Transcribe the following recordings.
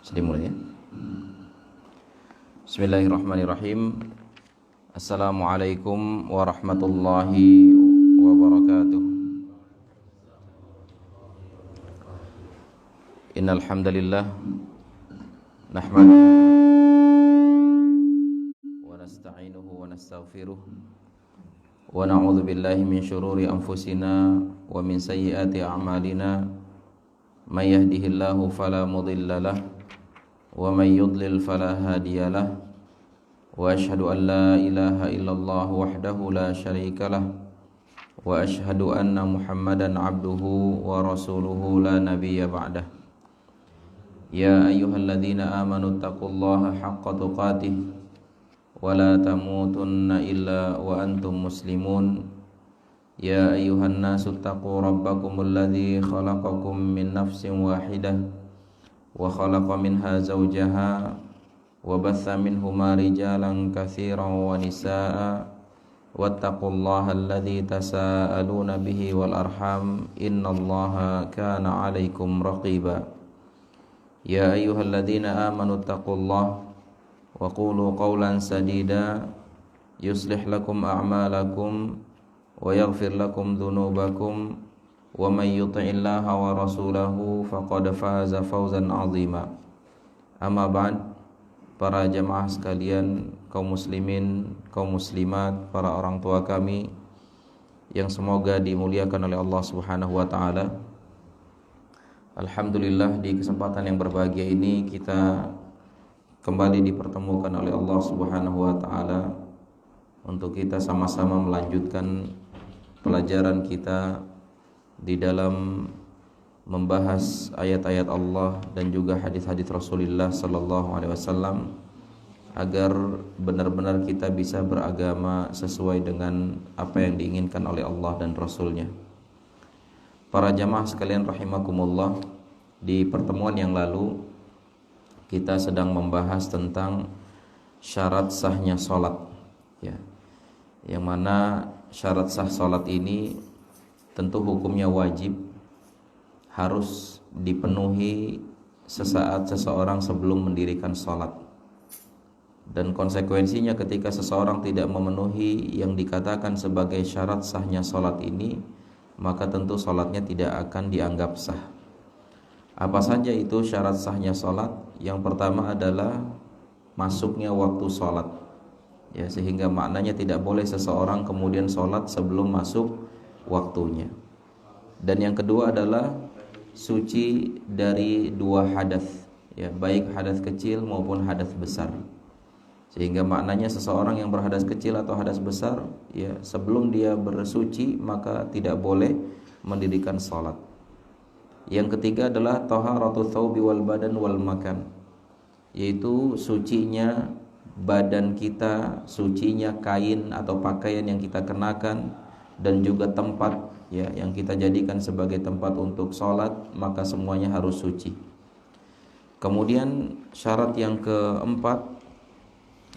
Jadi mulai ya. Bismillahirrahmanirrahim. Assalamualaikum warahmatullahi wabarakatuh. Innal hamdalillah nahmaduhu wa nasta'inuhu wa nastaghfiruh wa na'udzu billahi min syururi anfusina wa min sayyiati a'malina. May yahdihillahu fala mudilla lahu wa may yudlil fala hadiya lahu wa asyhadu an la ilaha illallah wahdahu la syarika lah wa asyhadu anna Muhammadan abduhu wa rasuluhu la nabiyya ba'dah. Ya ayyuhalladzina amanu taqullaha haqqa tuqatih wa la tamutunna illa wa antum muslimun. Ya ayyuhan nasu taqu rabbakumul ladzi khalaqakum min nafsin wahidah wa khalaqa minha zawjaha wa batha minhuma rijalan katsiran wa nisaa'a wattaqullaha alladzi tasaaluna bihi wal arham innallaha kana 'alaikum raqiba. Ya ayyuhalladzina amanu taqullaha wa qulu qawlan sadida yuslih lakum a'malakum wa yaghfir lakum dhunubakum wa may yuti'illaha wa rasulahu faqad faza fawzan 'azima. Amma ba'd, para jamaah sekalian, kaum muslimin, kaum muslimat, para orang tua kami yang semoga dimuliakan oleh Allah Subhanahu wa taala. Alhamdulillah, di kesempatan yang berbahagia ini kita kembali dipertemukan oleh Allah Subhanahu wa taala untuk kita sama-sama melanjutkan pelajaran kita di dalam membahas ayat-ayat Allah dan juga hadis-hadis Rasulullah sallallahu alaihi wasallam agar benar-benar kita bisa beragama sesuai dengan apa yang diinginkan oleh Allah dan Rasulnya. Para jamaah sekalian rahimakumullah, di pertemuan yang lalu kita sedang membahas tentang syarat sahnya salat, ya. Yang mana syarat sah salat ini tentu hukumnya wajib, harus dipenuhi sesaat seseorang sebelum mendirikan salat. Dan konsekuensinya ketika seseorang tidak memenuhi yang dikatakan sebagai syarat sahnya salat ini, maka tentu salatnya tidak akan dianggap sah. Apa saja itu syarat sahnya salat? Yang pertama adalah masuknya waktu salat, ya, sehingga maknanya tidak boleh seseorang kemudian salat sebelum masuk waktunya. Dan yang kedua adalah suci dari dua hadas, ya, baik hadas kecil maupun hadas besar. Sehingga maknanya seseorang yang berhadas kecil atau hadas besar, ya, sebelum dia bersuci maka tidak boleh mendirikan salat. Yang ketiga adalah taharatu thawbi wal badan wal makan, yaitu sucinya badan kita, sucinya kain atau pakaian yang kita kenakan, dan juga tempat, ya, yang kita jadikan sebagai tempat untuk sholat, maka semuanya harus suci. Kemudian syarat yang keempat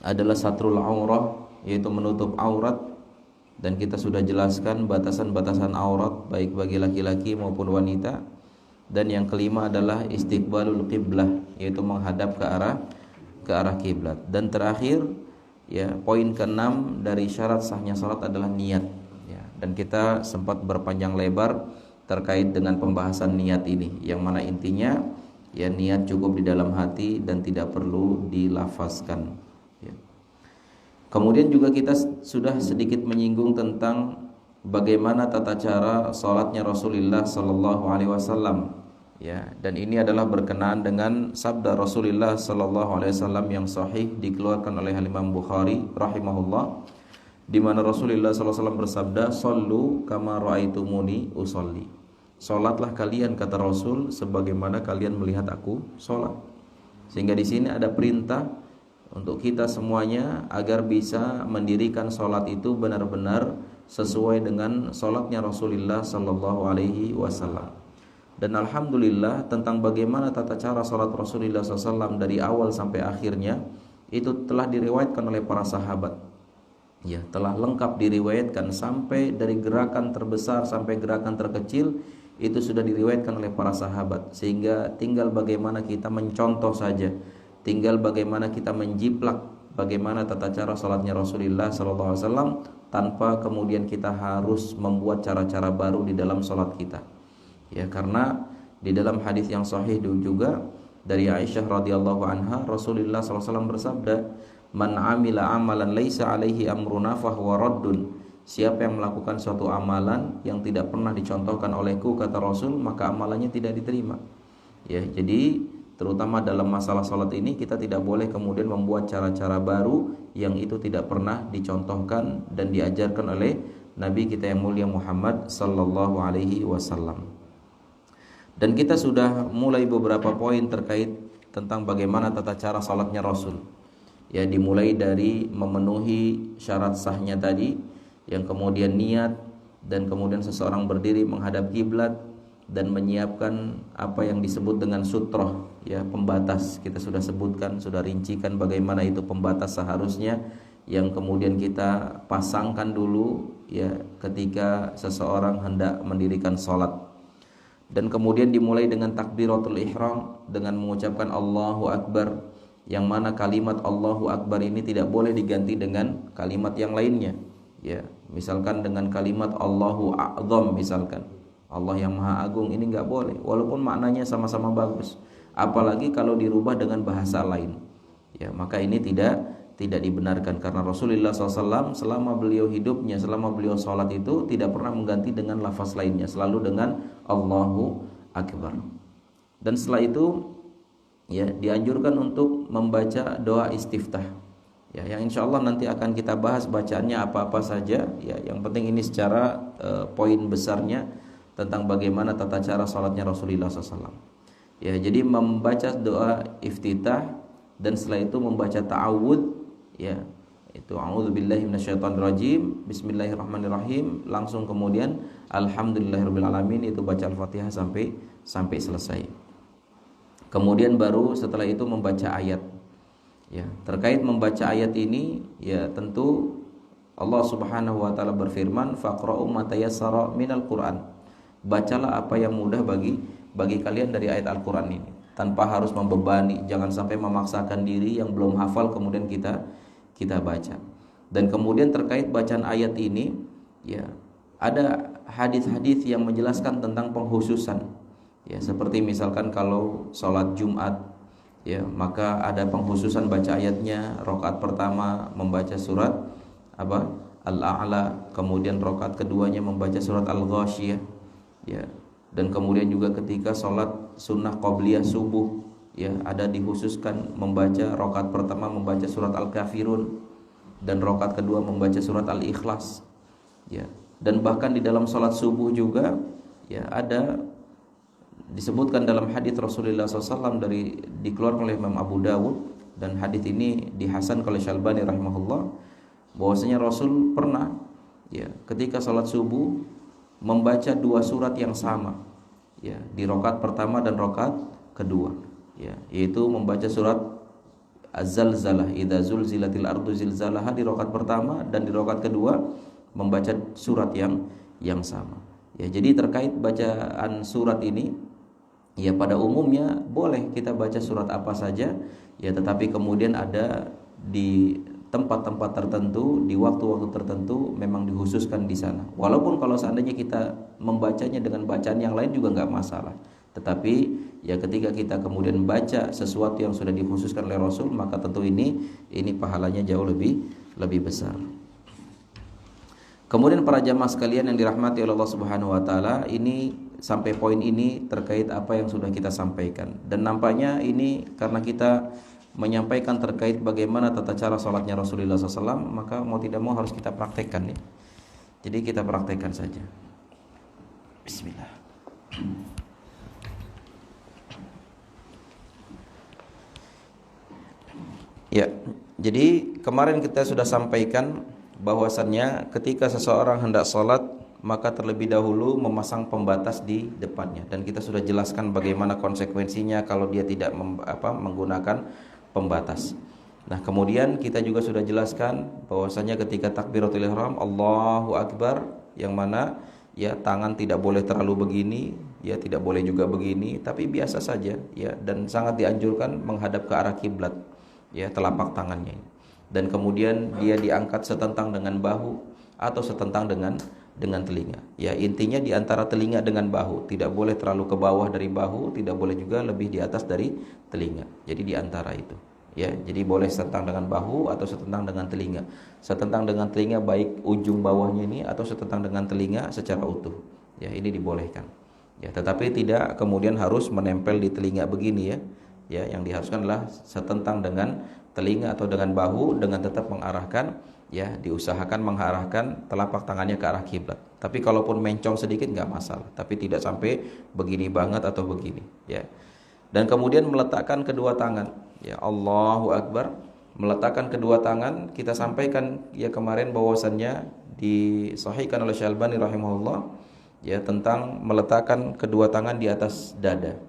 adalah satrul aurah, yaitu menutup aurat, dan kita sudah jelaskan batasan-batasan aurat baik bagi laki-laki maupun wanita. Dan yang kelima adalah istiqbalul qiblah, yaitu menghadap ke arah kiblat. Dan terakhir, ya, poin keenam dari syarat sahnya salat adalah niat. Dan kita sempat berpanjang lebar terkait dengan pembahasan niat ini, yang mana intinya, ya, niat cukup di dalam hati dan tidak perlu dilafazkan, ya. Kemudian juga kita sudah sedikit menyinggung tentang bagaimana tata cara salatnya Rasulullah sallallahu alaihi wasallam, ya, dan ini adalah berkenaan dengan sabda Rasulullah sallallahu alaihi wasallam yang sahih dikeluarkan oleh Imam Bukhari rahimahullah, di mana Rasulullah SAW bersabda, "Shallu kama ra'aitumuni usolli." Salatlah kalian, kata Rasul, sebagaimana kalian melihat aku salat. Sehingga di sini ada perintah untuk kita semuanya agar bisa mendirikan salat itu benar-benar sesuai dengan salatnya Rasulullah sallallahu alaihi wasallam. Dan alhamdulillah, tentang bagaimana tata cara salat Rasulullah SAW dari awal sampai akhirnya itu telah diriwayatkan oleh para sahabat. Ya, telah lengkap diriwayatkan sampai dari gerakan terbesar sampai gerakan terkecil itu sudah diriwayatkan oleh para sahabat, sehingga tinggal bagaimana kita mencontoh saja, tinggal bagaimana kita menjiplak bagaimana tata cara salatnya Rasulullah SAW, tanpa kemudian kita harus membuat cara-cara baru di dalam salat kita. Ya, karena di dalam hadis yang sahih juga dari Aisyah radhiyallahu anha, Rasulullah SAW bersabda, "Man amila amalan laisa alaihi amruna fahuwa raddun." Siapa yang melakukan suatu amalan yang tidak pernah dicontohkan olehku, kata Rasul, maka amalannya tidak diterima. Ya, jadi terutama dalam masalah salat ini kita tidak boleh kemudian membuat cara-cara baru yang itu tidak pernah dicontohkan dan diajarkan oleh Nabi kita yang mulia Muhammad sallallahu alaihi wasallam. Dan kita sudah mulai beberapa poin terkait tentang bagaimana tata cara salatnya Rasul. Ya, dimulai dari memenuhi syarat sahnya tadi, yang kemudian niat, dan kemudian seseorang berdiri menghadap kiblat dan menyiapkan apa yang disebut dengan sutroh, ya, pembatas. Kita sudah sebutkan, sudah rincikan bagaimana itu pembatas seharusnya yang kemudian kita pasangkan dulu, ya, ketika seseorang hendak mendirikan salat. Dan kemudian dimulai dengan takbiratul ihram, dengan mengucapkan Allahu Akbar, yang mana kalimat Allahu Akbar ini tidak boleh diganti dengan kalimat yang lainnya. Ya, misalkan dengan kalimat Allahu A'zam, misalkan Allah yang Maha Agung, ini enggak boleh, walaupun maknanya sama-sama bagus. Apalagi kalau dirubah dengan bahasa lain. Ya, maka ini tidak dibenarkan, karena Rasulullah SAW selama beliau hidupnya, selama beliau sholat itu tidak pernah mengganti dengan lafaz lainnya, selalu dengan Allahu Akbar. Dan setelah itu, ya, dianjurkan untuk membaca doa istiftah. Ya, yang insya Allah nanti akan kita bahas bacaannya apa-apa saja. Ya, yang penting ini secara poin besarnya tentang bagaimana tata cara salatnya Rasulullah SAW. Ya, jadi membaca doa iftitah dan setelah itu membaca ta'awud, ya, itu a'udzubillahi minasyaitonirrajim, bismillahirrahmanirrahim, langsung kemudian alhamdulillahirabbil alamin, itu baca Al-Fatihah sampai selesai. Kemudian baru setelah itu membaca ayat. Ya, terkait membaca ayat ini, ya, tentu Allah Subhanahu wa taala berfirman, faqra'u ma tayassara minal Qur'an. Bacalah apa yang mudah bagi kalian dari ayat Al-Qur'an ini, tanpa harus membebani, jangan sampai memaksakan diri yang belum hafal kemudian kita baca. Dan kemudian terkait bacaan ayat ini, ya, ada hadis-hadis yang menjelaskan tentang pengkhususan. Ya, seperti misalkan kalau sholat Jumat, ya, maka ada pengkhususan baca ayatnya. Rakaat pertama membaca surat apa? Al-A'la, kemudian rakaat keduanya membaca surat Al-Ghasyiyah, ya. Dan kemudian juga ketika sholat sunnah qabliyah subuh, ya, ada dikhususkan membaca rakaat pertama membaca surat Al-Kafirun dan rakaat kedua membaca surat Al-Ikhlas, ya. Dan bahkan di dalam sholat subuh juga, ya, ada disebutkan dalam hadis Rasulullah SAW dikeluarkan oleh Imam Abu Dawud, dan hadis ini dihasankan oleh Syalbani rahimahullah, bahwasanya Rasul pernah, ya, ketika salat subuh membaca dua surat yang sama, ya, di rakaat pertama dan rakaat kedua, ya, yaitu membaca surat Az-Zalzalah, idza zulzilatil ardu zilzalaha di rakaat pertama, dan di rakaat kedua membaca surat yang sama. Ya, jadi terkait bacaan surat ini, ya, pada umumnya boleh kita baca surat apa saja, ya, tetapi kemudian ada di tempat-tempat tertentu, di waktu-waktu tertentu memang dikhususkan di sana. Walaupun kalau seandainya kita membacanya dengan bacaan yang lain juga nggak masalah. Tetapi ya ketika kita kemudian baca sesuatu yang sudah dikhususkan oleh Rasul, maka tentu ini pahalanya jauh lebih besar. Kemudian para jamaah sekalian yang dirahmati oleh Allah Subhanahu wa taala, ini sampai poin ini terkait apa yang sudah kita sampaikan. Dan nampaknya ini karena kita menyampaikan terkait bagaimana tata cara salatnya Rasulullah SAW, maka mau tidak mau harus kita praktekkan, ya. Jadi kita praktekkan saja. Bismillah. Ya, jadi kemarin kita sudah sampaikan bahwasannya ketika seseorang hendak sholat, maka terlebih dahulu memasang pembatas di depannya, dan kita sudah jelaskan bagaimana konsekuensinya kalau dia tidak menggunakan pembatas. Nah, kemudian kita juga sudah jelaskan bahwasanya ketika takbiratul ihram Allahu Akbar, yang mana, ya, tangan tidak boleh terlalu begini, ya tidak boleh juga begini, tapi biasa saja, ya, dan sangat dianjurkan menghadap ke arah kiblat, ya, telapak tangannya. Dan kemudian dia diangkat setentang dengan bahu atau setentang dengan telinga. Ya, intinya di antara telinga dengan bahu, tidak boleh terlalu ke bawah dari bahu, tidak boleh juga lebih di atas dari telinga. Jadi di antara itu. Ya, jadi boleh setentang dengan bahu atau setentang dengan telinga. Setentang dengan telinga baik ujung bawahnya ini atau setentang dengan telinga secara utuh. Ya, ini dibolehkan. Ya, tetapi tidak kemudian harus menempel di telinga begini, ya. Ya, yang diharuskan adalah setentang dengan telinga atau dengan bahu dengan tetap mengarahkan, ya, diusahakan mengarahkan telapak tangannya ke arah kiblat. Tapi kalaupun mencong sedikit nggak masalah, tapi tidak sampai begini banget atau begini, ya. Dan kemudian meletakkan kedua tangan, ya, Allahu Akbar, meletakkan kedua tangan. Kita sampaikan ya kemarin bahwasannya disahihkan oleh Syalbani rahimahullah, ya, tentang meletakkan kedua tangan di atas dada.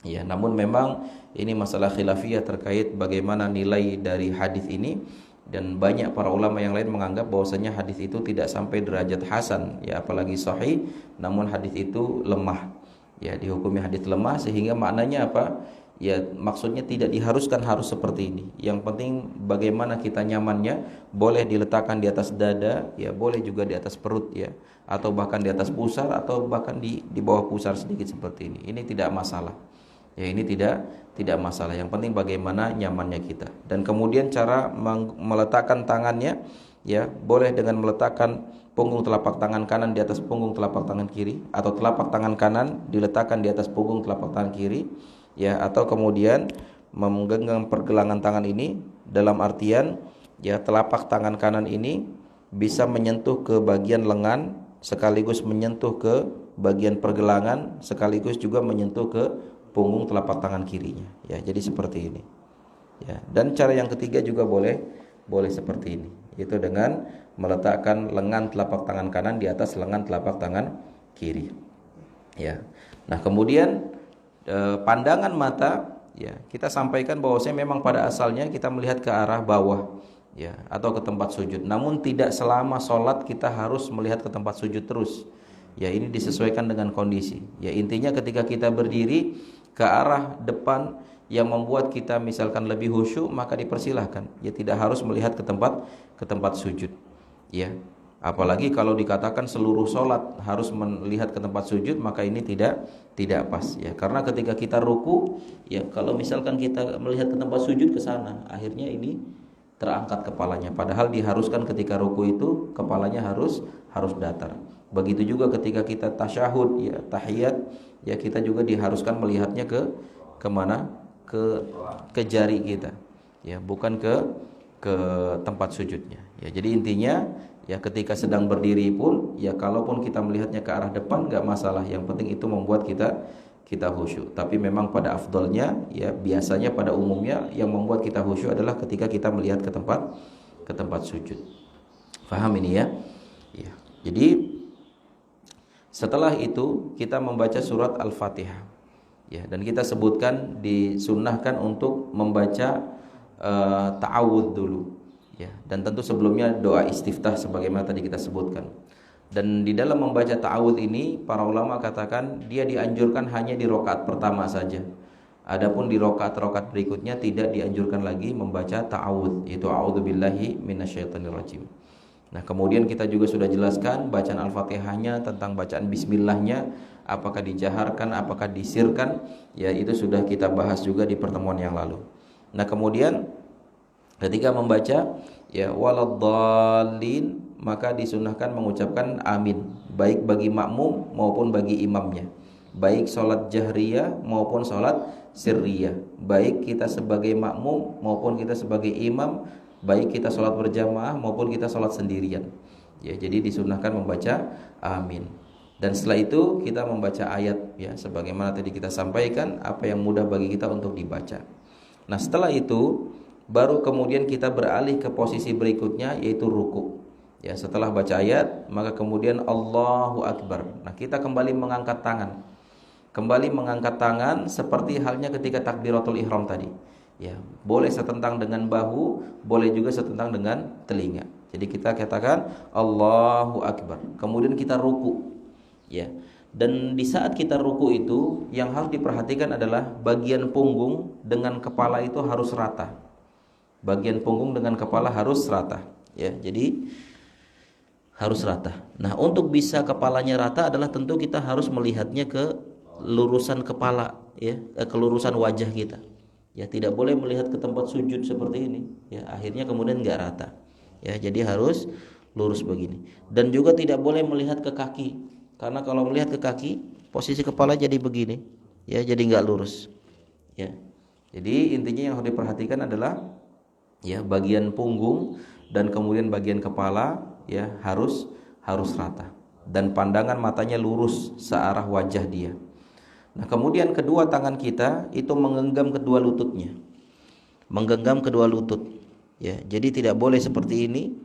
Ya, namun memang ini masalah khilafiyah terkait bagaimana nilai dari hadis ini, dan banyak para ulama yang lain menganggap bahwasanya hadis itu tidak sampai derajat hasan, ya, apalagi sahih, namun hadis itu lemah. Ya, dihukumi hadis lemah, sehingga maknanya apa? Ya, maksudnya tidak diharuskan harus seperti ini. Yang penting bagaimana kita nyamannya, boleh diletakkan di atas dada, ya, boleh juga di atas perut, ya, atau bahkan di atas pusar, atau bahkan di bawah pusar sedikit seperti ini. Ini tidak masalah. Ya, ini tidak masalah. Yang penting bagaimana nyamannya kita. Dan kemudian cara meletakkan tangannya, ya, boleh dengan meletakkan punggung telapak tangan kanan di atas punggung telapak tangan kiri, atau telapak tangan kanan diletakkan di atas punggung telapak tangan kiri, ya, atau kemudian menggenggam pergelangan tangan ini dalam artian, ya, telapak tangan kanan ini bisa menyentuh ke bagian lengan sekaligus menyentuh ke bagian pergelangan sekaligus juga menyentuh ke punggung telapak tangan kirinya, ya. Jadi seperti ini, ya. Dan cara yang ketiga juga boleh seperti ini, yaitu dengan meletakkan lengan telapak tangan kanan di atas lengan telapak tangan kiri, ya. Nah, kemudian pandangan mata, ya, kita sampaikan bahwasanya memang pada asalnya kita melihat ke arah bawah, ya, atau ke tempat sujud. Namun tidak selama sholat kita harus melihat ke tempat sujud terus. Ya, ini disesuaikan dengan kondisi. Ya, intinya ketika kita berdiri ke arah depan yang membuat kita misalkan lebih khusyuk, maka dipersilahkan. Ya, tidak harus melihat ke tempat sujud. Ya, apalagi kalau dikatakan seluruh sholat harus melihat ke tempat sujud, maka ini tidak pas, ya. Karena ketika kita ruku, ya, kalau misalkan kita melihat ke tempat sujud ke sana, akhirnya ini terangkat kepalanya. Padahal diharuskan ketika ruku itu kepalanya harus datar. Begitu juga ketika kita tasyahud, ya, tahiyat, ya, kita juga diharuskan melihatnya ke mana? Ke jari kita, ya, bukan ke tempat sujudnya. Ya, jadi intinya, ya, ketika sedang berdiri pun, ya, kalaupun kita melihatnya ke arah depan nggak masalah. Yang penting itu membuat kita khusyuk. Tapi memang pada afdalnya, ya, biasanya pada umumnya yang membuat kita khusyuk adalah ketika kita melihat ke tempat sujud. Faham ini, ya? Ya. Jadi setelah itu kita membaca surat Al-Fatihah, ya, dan kita sebutkan disunnahkan untuk membaca ta'awudz dulu, ya, dan tentu sebelumnya doa istiftah sebagaimana tadi kita sebutkan. Dan di dalam membaca ta'awudz ini para ulama katakan dia dianjurkan hanya di rakaat pertama saja. Adapun di rakaat-rakaat berikutnya tidak dianjurkan lagi membaca ta'awudz, yaitu a'udzubillahi minasyaitonirrajim. Nah, kemudian kita juga sudah jelaskan bacaan Al-Fatihahnya, tentang bacaan bismillahnya, apakah dijaharkan, apakah disirkan, ya, itu sudah kita bahas juga di pertemuan yang lalu. Nah, kemudian ketika membaca, ya, waladdallin, maka disunahkan mengucapkan amin, baik bagi makmum maupun bagi imamnya, baik sholat jahriyah maupun sholat sirriyah, baik kita sebagai makmum maupun kita sebagai imam, baik kita sholat berjamaah maupun kita sholat sendirian. Ya, jadi disunahkan membaca amin. Dan setelah itu kita membaca ayat, ya, sebagaimana tadi kita sampaikan, apa yang mudah bagi kita untuk dibaca. Nah, setelah itu baru kemudian kita beralih ke posisi berikutnya, yaitu ruku. Ya, setelah baca ayat, maka kemudian Allahu Akbar. Nah, kita kembali mengangkat tangan. Kembali mengangkat tangan seperti halnya ketika takbiratul ihram tadi. Ya, boleh setentang dengan bahu, boleh juga setentang dengan telinga. Jadi kita katakan Allahu Akbar. Kemudian kita ruku. Ya. Dan di saat kita ruku itu yang harus diperhatikan adalah bagian punggung dengan kepala itu harus rata. Bagian punggung dengan kepala harus rata, ya. Jadi harus rata. Nah, untuk bisa kepalanya rata adalah tentu kita harus melihatnya ke lurusan kepala, ya, ke lurusan wajah kita. Ya, tidak boleh melihat ke tempat sujud seperti ini, ya. Akhirnya kemudian enggak rata. Ya, jadi harus lurus begini. Dan juga tidak boleh melihat ke kaki. Karena kalau melihat ke kaki, posisi kepala jadi begini, ya, jadi enggak lurus. Ya. Jadi intinya yang harus diperhatikan adalah ya bagian punggung dan kemudian bagian kepala ya harus rata dan pandangan matanya lurus searah wajah dia. Nah, kemudian kedua tangan kita itu menggenggam kedua lututnya. Menggenggam kedua lutut, ya. Jadi tidak boleh seperti ini,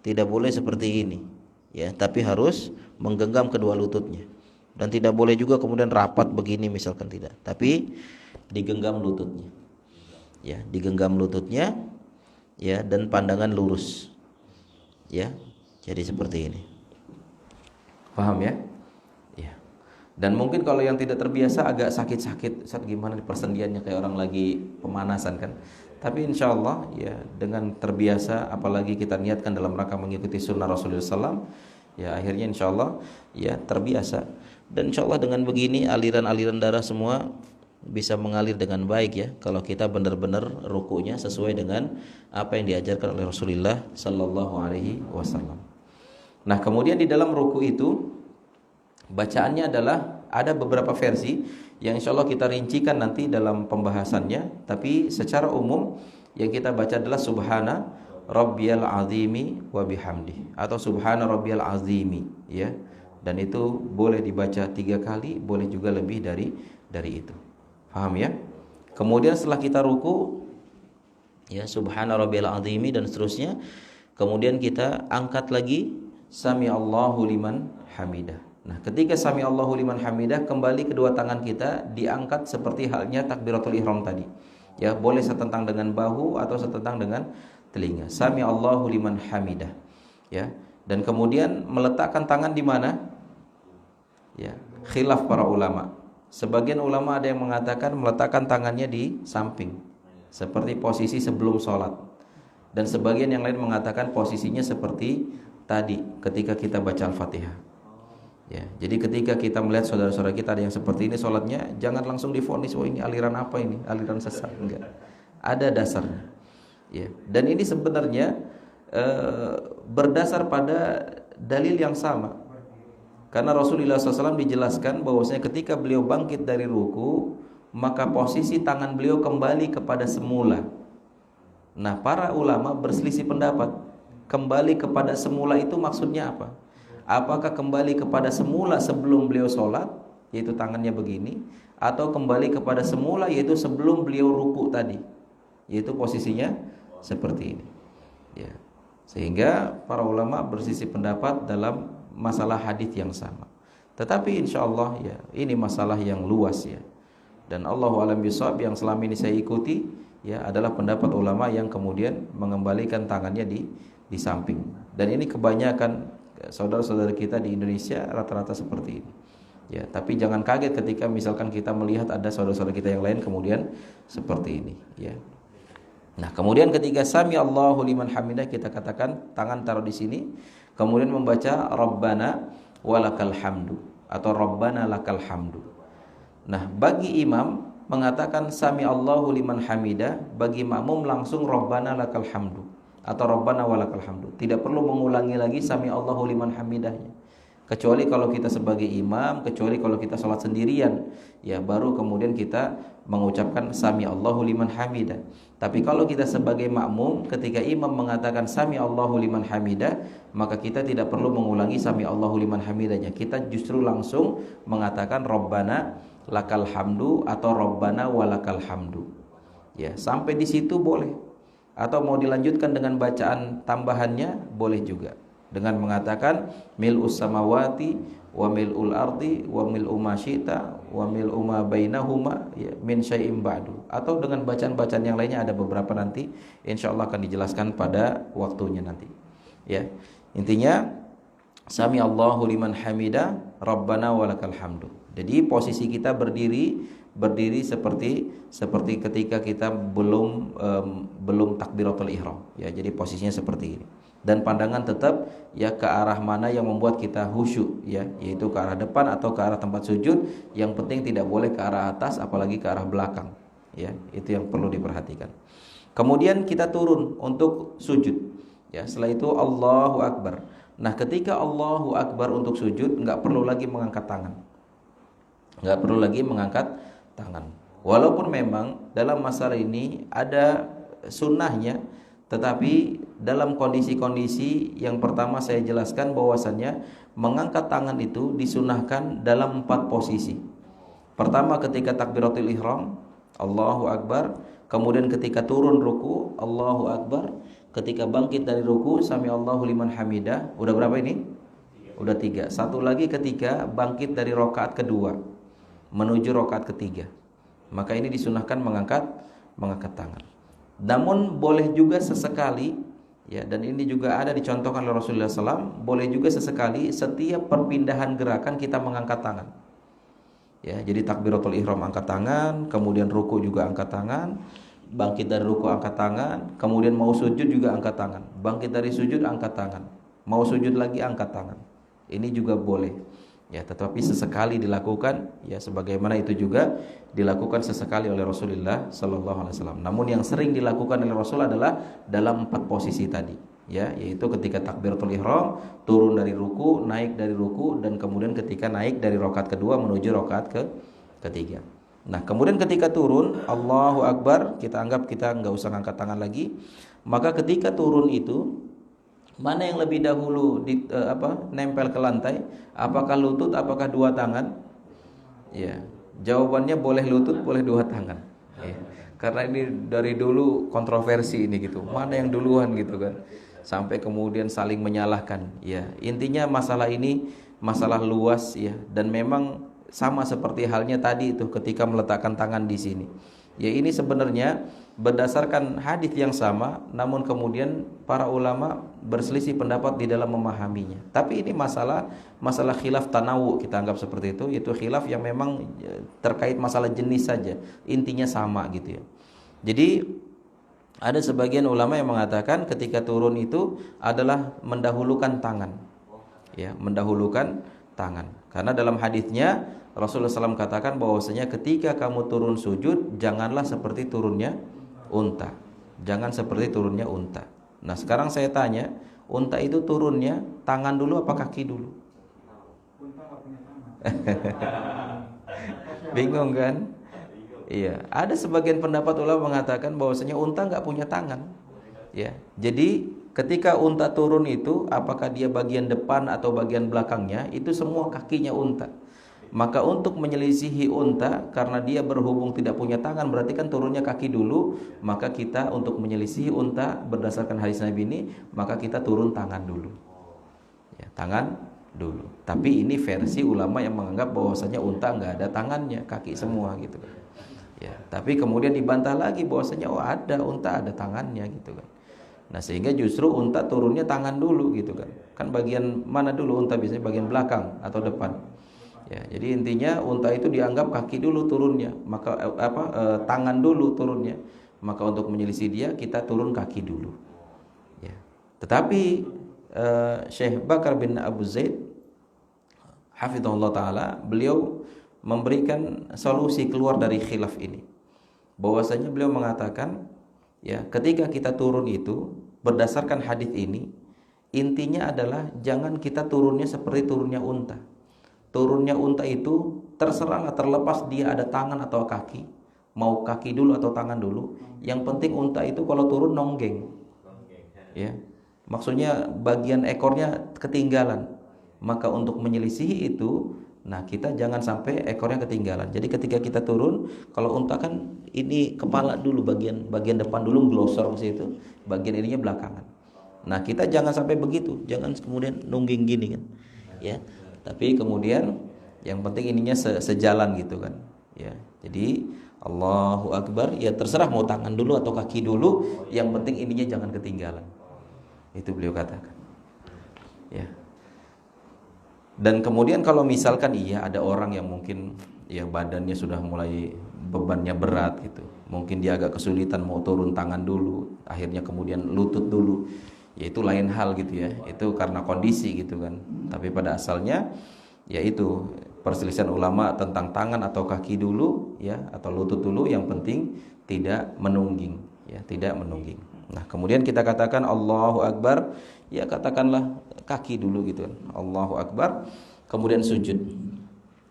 tidak boleh seperti ini, ya, tapi harus menggenggam kedua lututnya. Dan tidak boleh juga kemudian rapat begini misalkan, tidak. Tapi digenggam lututnya. Ya, digenggam lututnya, ya, dan pandangan lurus. Ya. Jadi seperti ini. Paham ya? Ya. Dan mungkin kalau yang tidak terbiasa agak sakit-sakit, saat gimana di persendiannya kayak orang lagi pemanasan kan. Tapi insya Allah ya dengan terbiasa, apalagi kita niatkan dalam rangka mengikuti sunnah Rasulullah SAW, ya akhirnya insya Allah ya terbiasa. Dan insya Allah dengan begini aliran-aliran darah semua bisa mengalir dengan baik ya kalau kita benar-benar rukunya sesuai dengan apa yang diajarkan oleh Rasulullah Sallallahu Alaihi Wasallam. Nah, kemudian di dalam ruku itu bacaannya adalah ada beberapa versi yang insya Allah kita rincikan nanti dalam pembahasannya. Tapi secara umum yang kita baca adalah Subhana Rabbiyal Azimi wa bihamdi atau Subhana Rabbiyal Azimi, ya. Dan itu boleh dibaca 3 kali, boleh juga lebih dari itu. Paham ya? Kemudian setelah kita ruku, ya Subhana Rabbiyal Azimi dan seterusnya. Kemudian kita angkat lagi Sami Allahu liman hamidah. Nah, ketika Sami Allahu liman hamidah, kembali kedua tangan kita diangkat seperti halnya takbiratul ihram tadi. Ya, boleh setentang dengan bahu atau setentang dengan telinga. Sami Allahu liman hamidah. Ya. Dan kemudian meletakkan tangan di mana? Ya, khilaf para ulama. Sebagian ulama ada yang mengatakan meletakkan tangannya di samping, seperti posisi sebelum sholat. Dan sebagian yang lain mengatakan posisinya seperti tadi ketika kita baca Al-Fatihah. Ya, jadi ketika kita melihat saudara-saudara kita ada yang seperti ini sholatnya, jangan langsung divonis, oh ini aliran apa ini? Aliran sesat. Enggak. Ada dasarnya. Ya, dan ini sebenarnya berdasar pada dalil yang sama. Karena Rasulullah SAW dijelaskan bahwasanya ketika beliau bangkit dari ruku, maka posisi tangan beliau kembali kepada semula. Nah, para ulama berselisih pendapat. Kembali kepada semula itu maksudnya apa? Apakah kembali kepada semula sebelum beliau sholat, yaitu tangannya begini, atau kembali kepada semula yaitu sebelum beliau ruku tadi, yaitu posisinya seperti ini. Ya. Sehingga para ulama berselisih pendapat dalam masalah hadis yang sama. Tetapi insya Allah ya ini masalah yang luas ya. Dan Allahu a'lam bishawab yang selama ini saya ikuti ya adalah pendapat ulama yang kemudian mengembalikan tangannya di samping. Dan ini kebanyakan saudara-saudara kita di Indonesia rata-rata seperti ini. Ya, tapi jangan kaget ketika misalkan kita melihat ada saudara-saudara kita yang lain kemudian seperti ini, ya. Nah, kemudian ketika Sami Allahu liman hamidah kita katakan tangan taruh di sini, kemudian membaca Rabbana walakal hamdu atau Rabbana lakal hamdu. Nah, bagi imam mengatakan Sami Allahu liman hamidah, bagi makmum langsung Rabbana lakal hamdu atau Rabbana walakal hamdu. Tidak perlu mengulangi lagi Sami Allahu liman hamidahnya. Kecuali kalau kita sebagai imam, kecuali kalau kita sholat sendirian, ya baru kemudian kita mengucapkan Sami Allahu liman hamidah. Tapi kalau kita sebagai makmum, ketika imam mengatakan Sami Allahu liman hamidah, maka kita tidak perlu mengulangi Sami Allahu liman hamidahnya. Kita justru langsung mengatakan Rabbana lakal hamdu atau Rabbana walakal hamdu. Ya, sampai di situ boleh. Atau mau dilanjutkan dengan bacaan tambahannya boleh juga. Dengan mengatakan mil'us samawati wa mil'ul ardi wa mil'u ma syi'ta wa mil'u ma bainahuma ya, min syai'im ba'du. Atau dengan bacaan-bacaan yang lainnya ada beberapa nanti insyaallah akan dijelaskan pada waktunya nanti. Ya. Intinya Sami Allahu liman hamida, Rabbana walakal hamdu. Jadi posisi kita berdiri seperti ketika kita belum takbiratul ihram. Ya, jadi posisinya seperti ini. Dan pandangan tetap ya ke arah mana yang membuat kita khusyuk, ya, yaitu ke arah depan atau ke arah tempat sujud. Yang penting tidak boleh ke arah atas apalagi ke arah belakang. Ya, itu yang perlu diperhatikan. Kemudian kita turun untuk sujud. Ya, setelah itu Allahu Akbar. Nah, ketika Allahu Akbar untuk sujud nggak perlu lagi mengangkat tangan. Nggak perlu lagi mengangkat tangan. Walaupun memang dalam masalah ini ada sunnahnya, tetapi dalam kondisi-kondisi yang pertama saya jelaskan bahwasannya mengangkat tangan itu disunahkan dalam 4 posisi. Pertama ketika takbiratul ihram, Allahu Akbar. Kemudian ketika turun ruku, Allahu Akbar. Ketika bangkit dari ruku, Sami Allahu liman hamidah. Udah berapa ini? Udah 3. Satu lagi ketika bangkit dari rakaat kedua menuju rakaat ketiga. Maka ini disunahkan mengangkat tangan. Namun boleh juga sesekali, ya, dan ini juga ada dicontohkan oleh Rasulullah SAW, boleh juga sesekali setiap perpindahan gerakan kita mengangkat tangan. Ya, jadi takbiratul ihram angkat tangan, kemudian ruku juga angkat tangan, bangkit dari ruku angkat tangan, kemudian mau sujud juga angkat tangan, bangkit dari sujud angkat tangan, mau sujud lagi angkat tangan. Ini juga boleh. Ya, tetapi sesekali dilakukan, ya, sebagaimana itu juga dilakukan sesekali oleh Rasulullah sallallahu alaihi wasallam. Namun yang sering dilakukan oleh Rasul adalah dalam 4 posisi tadi, ya, yaitu ketika takbiratul ihram, turun dari ruku, naik dari ruku, dan kemudian ketika naik dari rakaat kedua menuju rakaat ketiga. Nah, kemudian ketika turun Allahu Akbar, kita anggap kita nggak usah angkat tangan lagi. Maka ketika turun itu mana yang lebih dahulu nempel ke lantai? Apakah lutut, apakah 2 tangan? Ya, jawabannya boleh lutut, boleh 2 tangan. Ya. Karena ini dari dulu kontroversi ini gitu. Mana yang duluan gitu kan? Sampai kemudian saling menyalahkan. Ya, intinya masalah ini masalah luas, ya, dan memang sama seperti halnya tadi itu ketika meletakkan tangan di sini. Ya, ini sebenarnya berdasarkan hadis yang sama, namun kemudian para ulama berselisih pendapat di dalam memahaminya. Tapi ini masalah khilaf tanawu, kita anggap seperti itu, yaitu khilaf yang memang terkait masalah jenis saja, intinya sama gitu ya. Jadi ada sebagian ulama yang mengatakan ketika turun itu adalah mendahulukan tangan. Ya, mendahulukan tangan. Karena dalam hadisnya Rasulullah SAW katakan bahwasanya ketika kamu turun sujud, janganlah seperti turunnya unta. Jangan seperti turunnya unta. Nah, sekarang saya tanya, unta itu turunnya tangan dulu apa kaki dulu? Unta nggak punya tangan. Bingung kan? Iya. Ada sebagian pendapat ulama mengatakan bahwasanya unta nggak punya tangan. Ya. Jadi ketika unta turun itu, apakah dia bagian depan atau bagian belakangnya, itu semua kakinya unta. Maka untuk menyelisihi unta, karena dia berhubung tidak punya tangan, berarti kan turunnya kaki dulu. Maka kita untuk menyelisihi unta berdasarkan hadis Nabi ini, maka kita turun tangan dulu, ya, tangan dulu. Tapi ini versi ulama yang menganggap bahwasanya unta nggak ada tangannya, kaki semua gitu kan. Ya, tapi kemudian dibantah lagi bahwasanya ada unta ada tangannya gitu kan. Nah, sehingga justru unta turunnya tangan dulu gitu kan. Kan bagian mana dulu unta, biasanya bagian belakang atau depan. Ya, jadi intinya unta itu dianggap kaki dulu turunnya, maka tangan dulu turunnya. Maka untuk menyelisih dia kita turun kaki dulu. Ya. Tetapi Syekh Bakar bin Abu Zaid hafizahullah taala, beliau memberikan solusi keluar dari khilaf ini. Bahwasanya beliau mengatakan, ya, ketika kita turun itu berdasarkan hadis ini, intinya adalah jangan kita turunnya seperti turunnya unta. Turunnya unta itu terserahlah, terlepas dia ada tangan atau kaki, mau kaki dulu atau tangan dulu. Yang penting unta itu kalau turun nonggeng, ya, maksudnya bagian ekornya ketinggalan. Maka untuk menyelisihi itu, nah, kita jangan sampai ekornya ketinggalan. Jadi ketika kita turun, kalau unta kan ini kepala dulu, bagian depan dulu glosor ke situ, bagian ininya belakangan. Nah, kita jangan sampai begitu, jangan kemudian nungging gini kan, ya. Tapi kemudian yang penting ininya sejalan gitu kan, ya. Jadi Allahu Akbar, ya terserah mau tangan dulu atau kaki dulu, yang penting ininya jangan ketinggalan. Itu beliau katakan. Ya. Dan kemudian kalau misalkan iya ada orang yang mungkin ya badannya sudah mulai bebannya berat gitu, mungkin dia agak kesulitan mau turun tangan dulu, akhirnya kemudian lutut dulu, ya itu lain hal gitu ya, itu karena kondisi gitu kan. Tapi pada asalnya yaitu perselisihan ulama tentang tangan atau kaki dulu ya atau lutut dulu, yang penting tidak menungging ya, tidak menungging. Nah, kemudian kita katakan Allahu Akbar, ya katakanlah kaki dulu gitu kan. Allahu Akbar, kemudian sujud.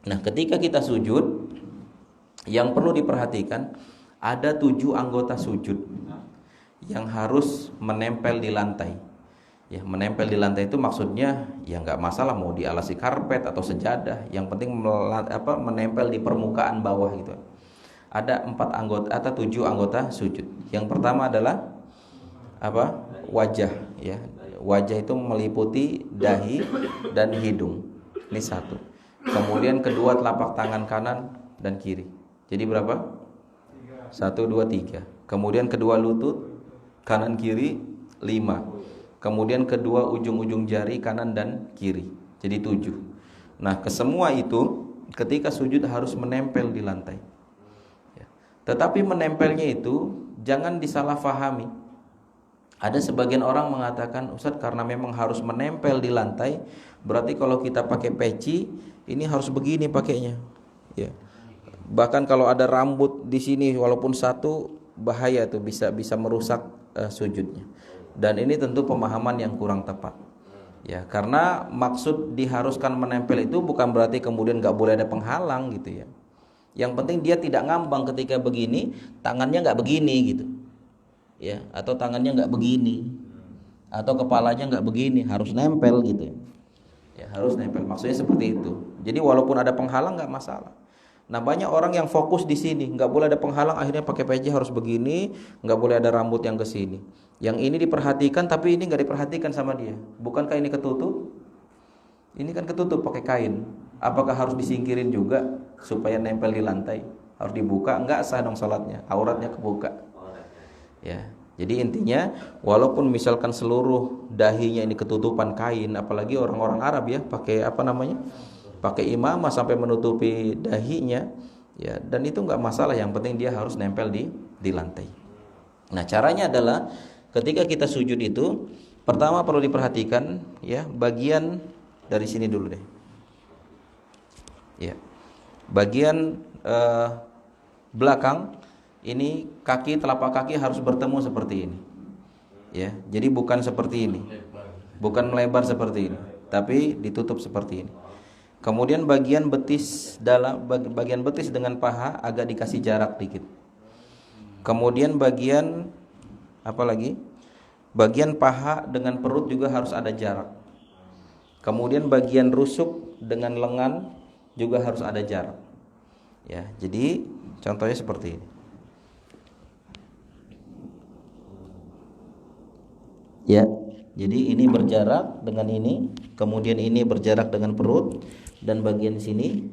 Nah, ketika kita sujud, yang perlu diperhatikan ada 7 anggota sujud yang harus menempel di lantai. Ya, menempel di lantai itu maksudnya ya nggak masalah mau dialasi karpet atau sejadah, yang penting menempel di permukaan bawah gitu. Ada 4 anggota atau 7 anggota sujud. Yang pertama adalah apa? Wajah ya. Wajah itu meliputi dahi dan hidung. Ini satu. Kemudian kedua telapak tangan kanan dan kiri. Jadi berapa? 1, 2, 3. Kemudian kedua lutut kanan kiri 5. Kemudian kedua ujung-ujung jari kanan dan kiri. Jadi 7. Nah, kesemua itu ketika sujud harus menempel di lantai. Ya. Tetapi menempelnya itu jangan disalahfahami. Ada sebagian orang mengatakan, Ustadz, karena memang harus menempel di lantai, berarti kalau kita pakai peci, ini harus begini pakainya. Ya. Bahkan kalau ada rambut di sini walaupun satu, bahaya tuh, bisa merusak sujudnya. Dan ini tentu pemahaman yang kurang tepat. Ya, karena maksud diharuskan menempel itu bukan berarti kemudian nggak boleh ada penghalang gitu ya. Yang penting dia tidak ngambang ketika begini, tangannya nggak begini gitu. Ya, atau tangannya nggak begini, atau kepalanya nggak begini, harus nempel gitu. Ya, harus nempel. Maksudnya seperti itu. Jadi walaupun ada penghalang nggak masalah. Nah, banyak orang yang fokus di sini, nggak boleh ada penghalang, akhirnya pakai peci harus begini, nggak boleh ada rambut yang ke sini. Yang ini diperhatikan, tapi ini nggak diperhatikan sama dia. Bukankah ini ketutup? Ini kan ketutup pakai kain. Apakah harus disingkirin juga supaya nempel di lantai? Harus dibuka? Nggak sah dong salatnya, auratnya kebuka. Ya, jadi intinya walaupun misalkan seluruh dahinya ini ketutupan kain, apalagi orang-orang Arab ya, pakai pakai imamah sampai menutupi dahinya, ya, dan itu nggak masalah. Yang penting dia harus nempel di lantai. Nah, caranya adalah ketika kita sujud itu, pertama perlu diperhatikan ya bagian dari sini dulu deh. Ya, bagian belakang ini telapak kaki harus bertemu seperti ini. Ya, jadi bukan seperti ini, bukan melebar seperti ini, tapi ditutup seperti ini. Kemudian bagian betis dengan paha agak dikasih jarak dikit. Kemudian bagian apa lagi? Bagian paha dengan perut juga harus ada jarak. Kemudian bagian rusuk dengan lengan juga harus ada jarak. Ya, jadi contohnya seperti ini. Ya, jadi ini berjarak dengan ini, kemudian ini berjarak dengan perut, dan bagian sini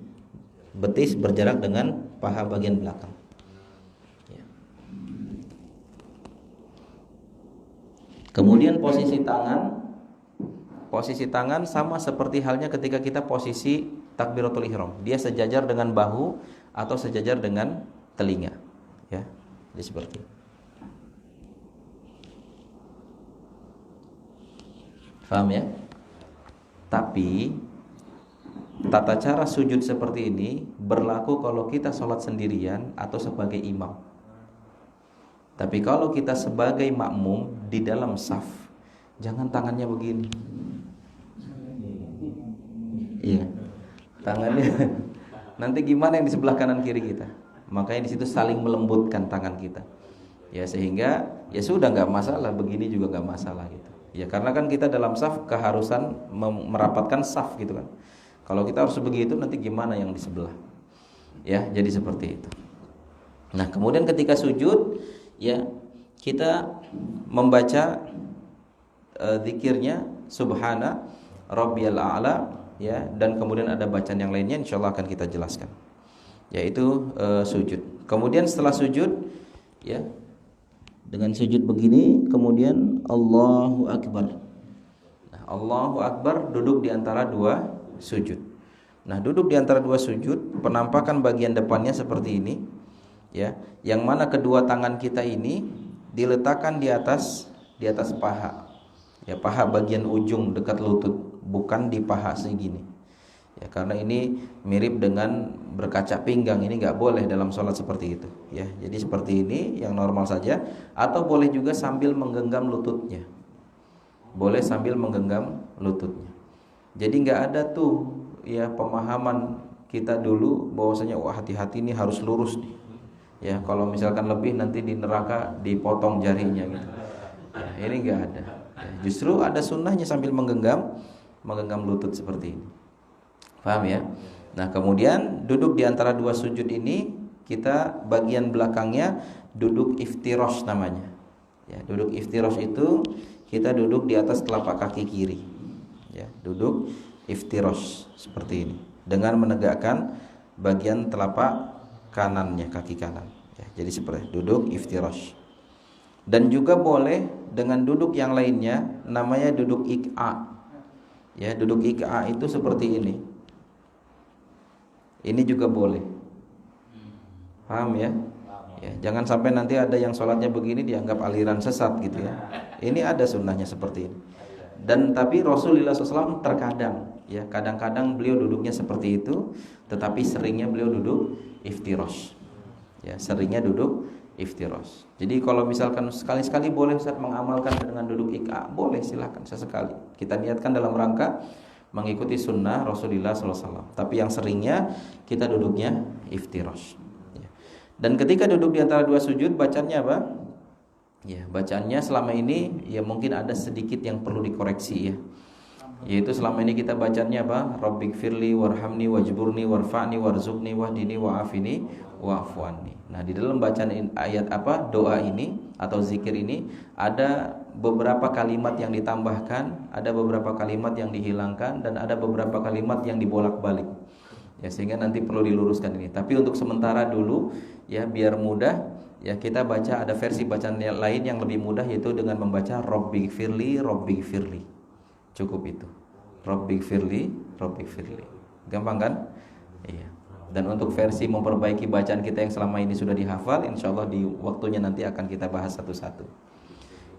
betis berjarak dengan paha bagian belakang. Ya. Kemudian posisi tangan sama seperti halnya ketika kita posisi takbiratul ihram. Dia sejajar dengan bahu atau sejajar dengan telinga. Ya, jadi seperti itu. Paham ya? Tapi tata cara sujud seperti ini berlaku kalau kita sholat sendirian atau sebagai imam. Tapi kalau kita sebagai makmum di dalam saf, jangan tangannya begini. Iya, tangannya nanti gimana yang di sebelah kanan kiri kita? Makanya di situ saling melembutkan tangan kita. Ya, sehingga ya sudah nggak masalah, begini juga nggak masalah gitu. Ya, karena kan kita dalam saf keharusan merapatkan saf gitu kan. Kalau kita harus begitu, nanti gimana yang di sebelah? Ya, jadi seperti itu. Nah, kemudian ketika sujud, ya kita membaca zikirnya Subhana Rabbiyal A'la, ya, dan kemudian ada bacaan yang lainnya, insyaallah akan kita jelaskan. Yaitu sujud. Kemudian setelah sujud, ya, dengan sujud begini, kemudian Allahu Akbar. Nah, Allahu Akbar duduk di antara dua sujud. Nah, duduk di antara dua sujud, penampakan bagian depannya seperti ini, ya. Yang mana kedua tangan kita ini diletakkan di atas paha. Ya, paha bagian ujung dekat lutut, bukan di paha segini. Ya, karena ini mirip dengan berkaca pinggang, ini nggak boleh dalam sholat seperti itu. Ya, jadi seperti ini yang normal saja, atau boleh juga sambil menggenggam lututnya. Boleh sambil menggenggam lututnya. Jadi nggak ada tuh ya pemahaman kita dulu bahwasanya wah hati-hati ini harus lurus nih. Ya, kalau misalkan lebih nanti di neraka dipotong jarinya gitu. Ya, ini nggak ada. Ya, justru ada sunnahnya sambil menggenggam lutut seperti ini. Paham ya? Nah, kemudian duduk di antara dua sujud ini, kita bagian belakangnya duduk iftirosh namanya. Ya, duduk iftirosh itu kita duduk di atas telapak kaki kiri. Ya, duduk iftirosh seperti ini dengan menegakkan bagian telapak kanannya, kaki kanan. Ya, jadi seperti duduk iftirosh. Dan juga boleh dengan duduk yang lainnya, namanya duduk ik'a. Ya, duduk ik'a itu seperti ini. Ini juga boleh. Paham ya? Ya, jangan sampai nanti ada yang sholatnya begini dianggap aliran sesat gitu ya. Ini ada sunnahnya seperti ini. Dan tapi Rasulullah SAW terkadang, ya kadang-kadang beliau duduknya seperti itu, tetapi seringnya beliau duduk iftirosh. Ya, seringnya duduk iftirosh. Jadi kalau misalkan sekali-sekali boleh Ustaz mengamalkan dengan duduk ik'a, boleh silakan sesekali. Kita niatkan dalam rangka mengikuti sunnah Rasulullah SAW. Tapi yang seringnya kita duduknya iftirosh. Ya. Dan ketika duduk di antara dua sujud, bacanya apa? Ya, bacaannya selama ini ya mungkin ada sedikit yang perlu dikoreksi ya. Yaitu selama ini kita bacanya apa? Rabbighfirli warhamni wajburni warfa'ni warzuqni wahdini wa'afini wa'fu anni. Nah, di dalam bacaan ayat apa? Doa ini atau zikir ini ada beberapa kalimat yang ditambahkan, ada beberapa kalimat yang dihilangkan, dan ada beberapa kalimat yang dibolak-balik. Ya, sehingga nanti perlu diluruskan ini. Tapi untuk sementara dulu ya biar mudah, ya kita baca ada versi bacaan lain yang lebih mudah, yaitu dengan membaca Rabbighfirli Rabbighfirli. Cukup itu. Rabbighfirli Rabbighfirli. Gampang kan? Iya. Dan untuk versi memperbaiki bacaan kita yang selama ini sudah dihafal, insyaallah di waktunya nanti akan kita bahas satu-satu.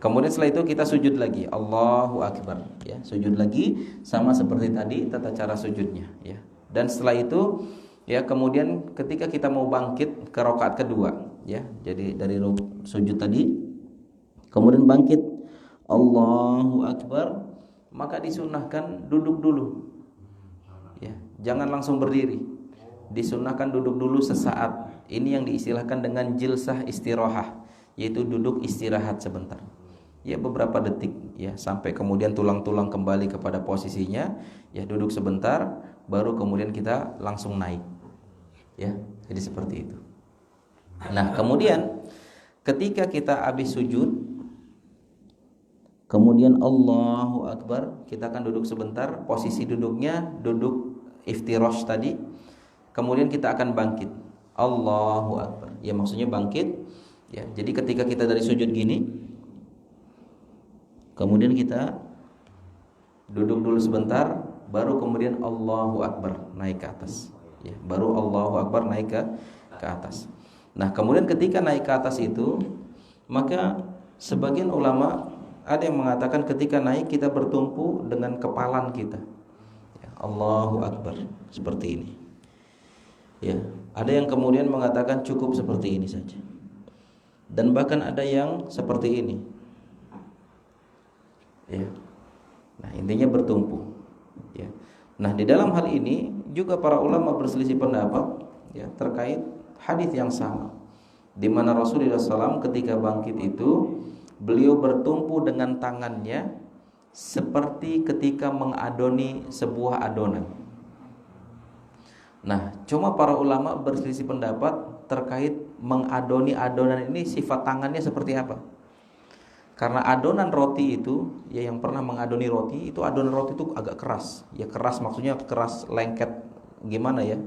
Kemudian setelah itu kita sujud lagi, Allahu Akbar, ya. Sujud lagi sama seperti tadi tata cara sujudnya, ya. Dan setelah itu ya kemudian ketika kita mau bangkit ke rakaat kedua, ya. Jadi dari sujud tadi kemudian bangkit Allahu Akbar, maka disunnahkan duduk dulu. Ya, jangan langsung berdiri. Disunnahkan duduk dulu sesaat. Ini yang diistilahkan dengan jilsah istirahah, yaitu duduk istirahat sebentar. Ya beberapa detik ya sampai kemudian tulang-tulang kembali kepada posisinya, ya duduk sebentar baru kemudian kita langsung naik. Ya, jadi seperti itu. Nah, kemudian ketika kita habis sujud, kemudian Allahu Akbar, kita akan duduk sebentar, posisi duduknya duduk iftirosh tadi. Kemudian kita akan bangkit. Allahu Akbar. Ya maksudnya bangkit. Ya, jadi ketika kita dari sujud gini, kemudian kita duduk dulu sebentar, baru kemudian Allahu Akbar naik ke atas. Ya, baru Allahu Akbar naik ke atas. Nah, kemudian ketika naik ke atas itu, maka sebagian ulama ada yang mengatakan ketika naik kita bertumpu dengan kepalan kita. Ya, Allahu Akbar seperti ini. Ya, ada yang kemudian mengatakan cukup seperti ini saja. Dan bahkan ada yang seperti ini. Ya. Nah, intinya bertumpu. Ya. Nah, di dalam hal ini juga para ulama berselisih pendapat ya terkait hadis yang sama, di mana Rasulullah SAW ketika bangkit itu beliau bertumpu dengan tangannya seperti ketika mengadoni sebuah adonan. Nah, cuma para ulama berselisih pendapat terkait mengadoni adonan ini sifat tangannya seperti apa. Karena adonan roti itu, ya yang pernah mengadoni roti itu adonan roti itu agak keras. Ya keras maksudnya keras lengket gimana ya?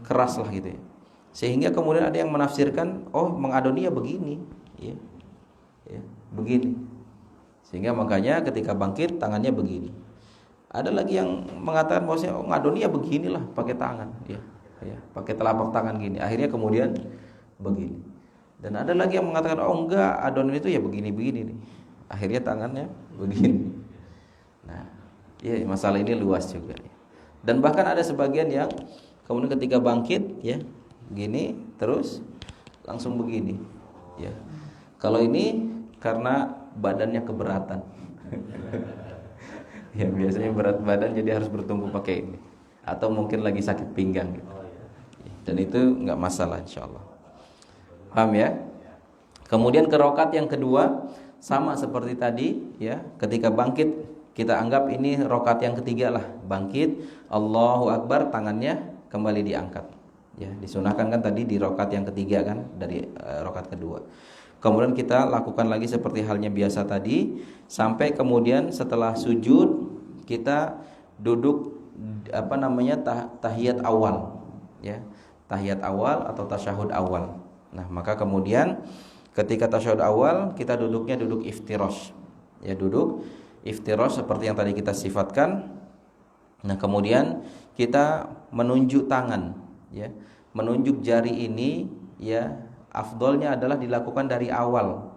Keras lah gitu ya. Sehingga kemudian ada yang menafsirkan, oh mengadoni ya begini, ya. Ya, begini. Sehingga makanya ketika bangkit tangannya begini. Ada lagi yang mengatakan bahwasanya ngadon ya beginilah pakai tangan, ya, pakai telapak tangan gini. Akhirnya kemudian begini. Dan ada lagi yang mengatakan enggak, adonan itu ya begini-begini nih. Akhirnya tangannya begini. Nah, ya masalah ini luas juga. Dan bahkan ada sebagian yang kemudian ketika bangkit ya, gini terus langsung begini. Ya. Kalau ini karena badannya keberatan. Ya biasanya berat badan jadi harus bertumpu pakai ini. Atau mungkin lagi sakit pinggang gitu. Dan itu enggak masalah insyaallah. Paham ya? Kemudian ke rakaat yang kedua sama seperti tadi ya, ketika bangkit kita anggap ini rakaat yang ketiga lah. Bangkit, Allahu Akbar, tangannya kembali diangkat. Ya, disunahkan kan tadi di rakaat yang ketiga kan dari rakaat kedua. Kemudian kita lakukan lagi seperti halnya biasa tadi sampai kemudian setelah sujud kita duduk tahiyat awal ya. Tahiyat awal atau tasyahud awal. Nah, maka kemudian ketika tasyahud awal kita duduknya duduk iftirash. Ya, duduk iftirash seperti yang tadi kita sifatkan. Nah, kemudian kita menunjuk tangan ya. Menunjuk jari ini ya, afdolnya adalah dilakukan dari awal,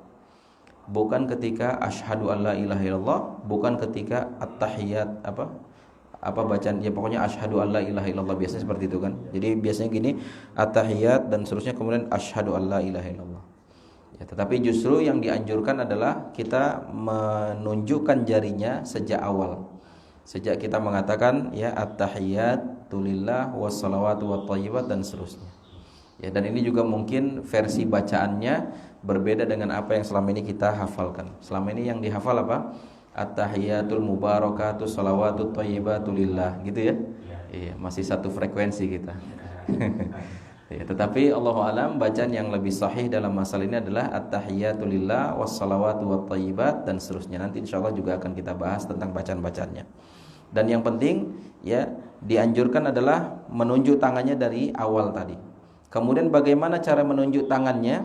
bukan ketika asyhadu alla ilaha illallah, bukan ketika at-tahiyat apa bacaan ya, pokoknya asyhadu alla ilaha illallah biasanya seperti itu kan. Jadi biasanya gini, at-tahiyat dan seterusnya kemudian asyhadu alla ilaha illallah. Ya, tetapi justru yang dianjurkan adalah kita menunjukkan jarinya sejak awal. Sejak kita mengatakan ya at-tahiyatu lillah wassalawatu wathayyibat dan seterusnya. Ya, dan ini juga mungkin versi bacaannya berbeda dengan apa yang selama ini kita hafalkan. Selama ini yang dihafal apa? At-tahiyatul mubarakatus salawatut thayyibatu lillah, gitu ya. Iya, masih satu frekuensi kita. Ya, tetapi Allahu alam bacaan yang lebih sahih dalam masalah ini adalah at-tahiyatu lillah wassalawatu wathayyibat dan seterusnya. Nanti insyaallah juga akan kita bahas tentang bacaan-bacaannya. Dan yang penting ya, dianjurkan adalah menunjuk tangannya dari awal tadi. Kemudian bagaimana cara menunjuk tangannya?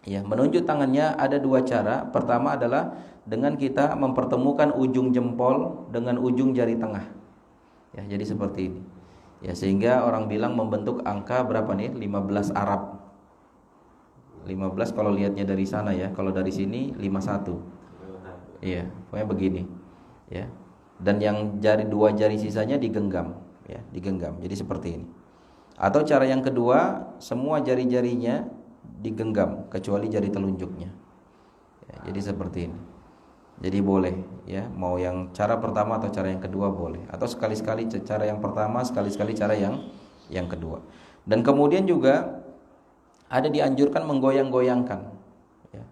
Ya, menunjuk tangannya ada dua cara. Pertama adalah dengan kita mempertemukan ujung jempol dengan ujung jari tengah. Ya, jadi seperti ini. Ya, sehingga orang bilang membentuk angka berapa nih? 15 Arab. 15 kalau lihatnya dari sana ya. Kalau dari sini 51. Iya, pokoknya begini. Ya. Dan yang dua jari sisanya digenggam, ya, digenggam. Jadi seperti ini. Atau cara yang kedua, semua jari-jarinya digenggam kecuali jari telunjuknya. Ya, jadi seperti ini. Jadi boleh, ya, mau yang cara pertama atau cara yang kedua boleh. Atau sekali-sekali cara yang pertama, sekali-sekali cara yang kedua. Dan kemudian juga ada dianjurkan menggoyang-goyangkan. Ya.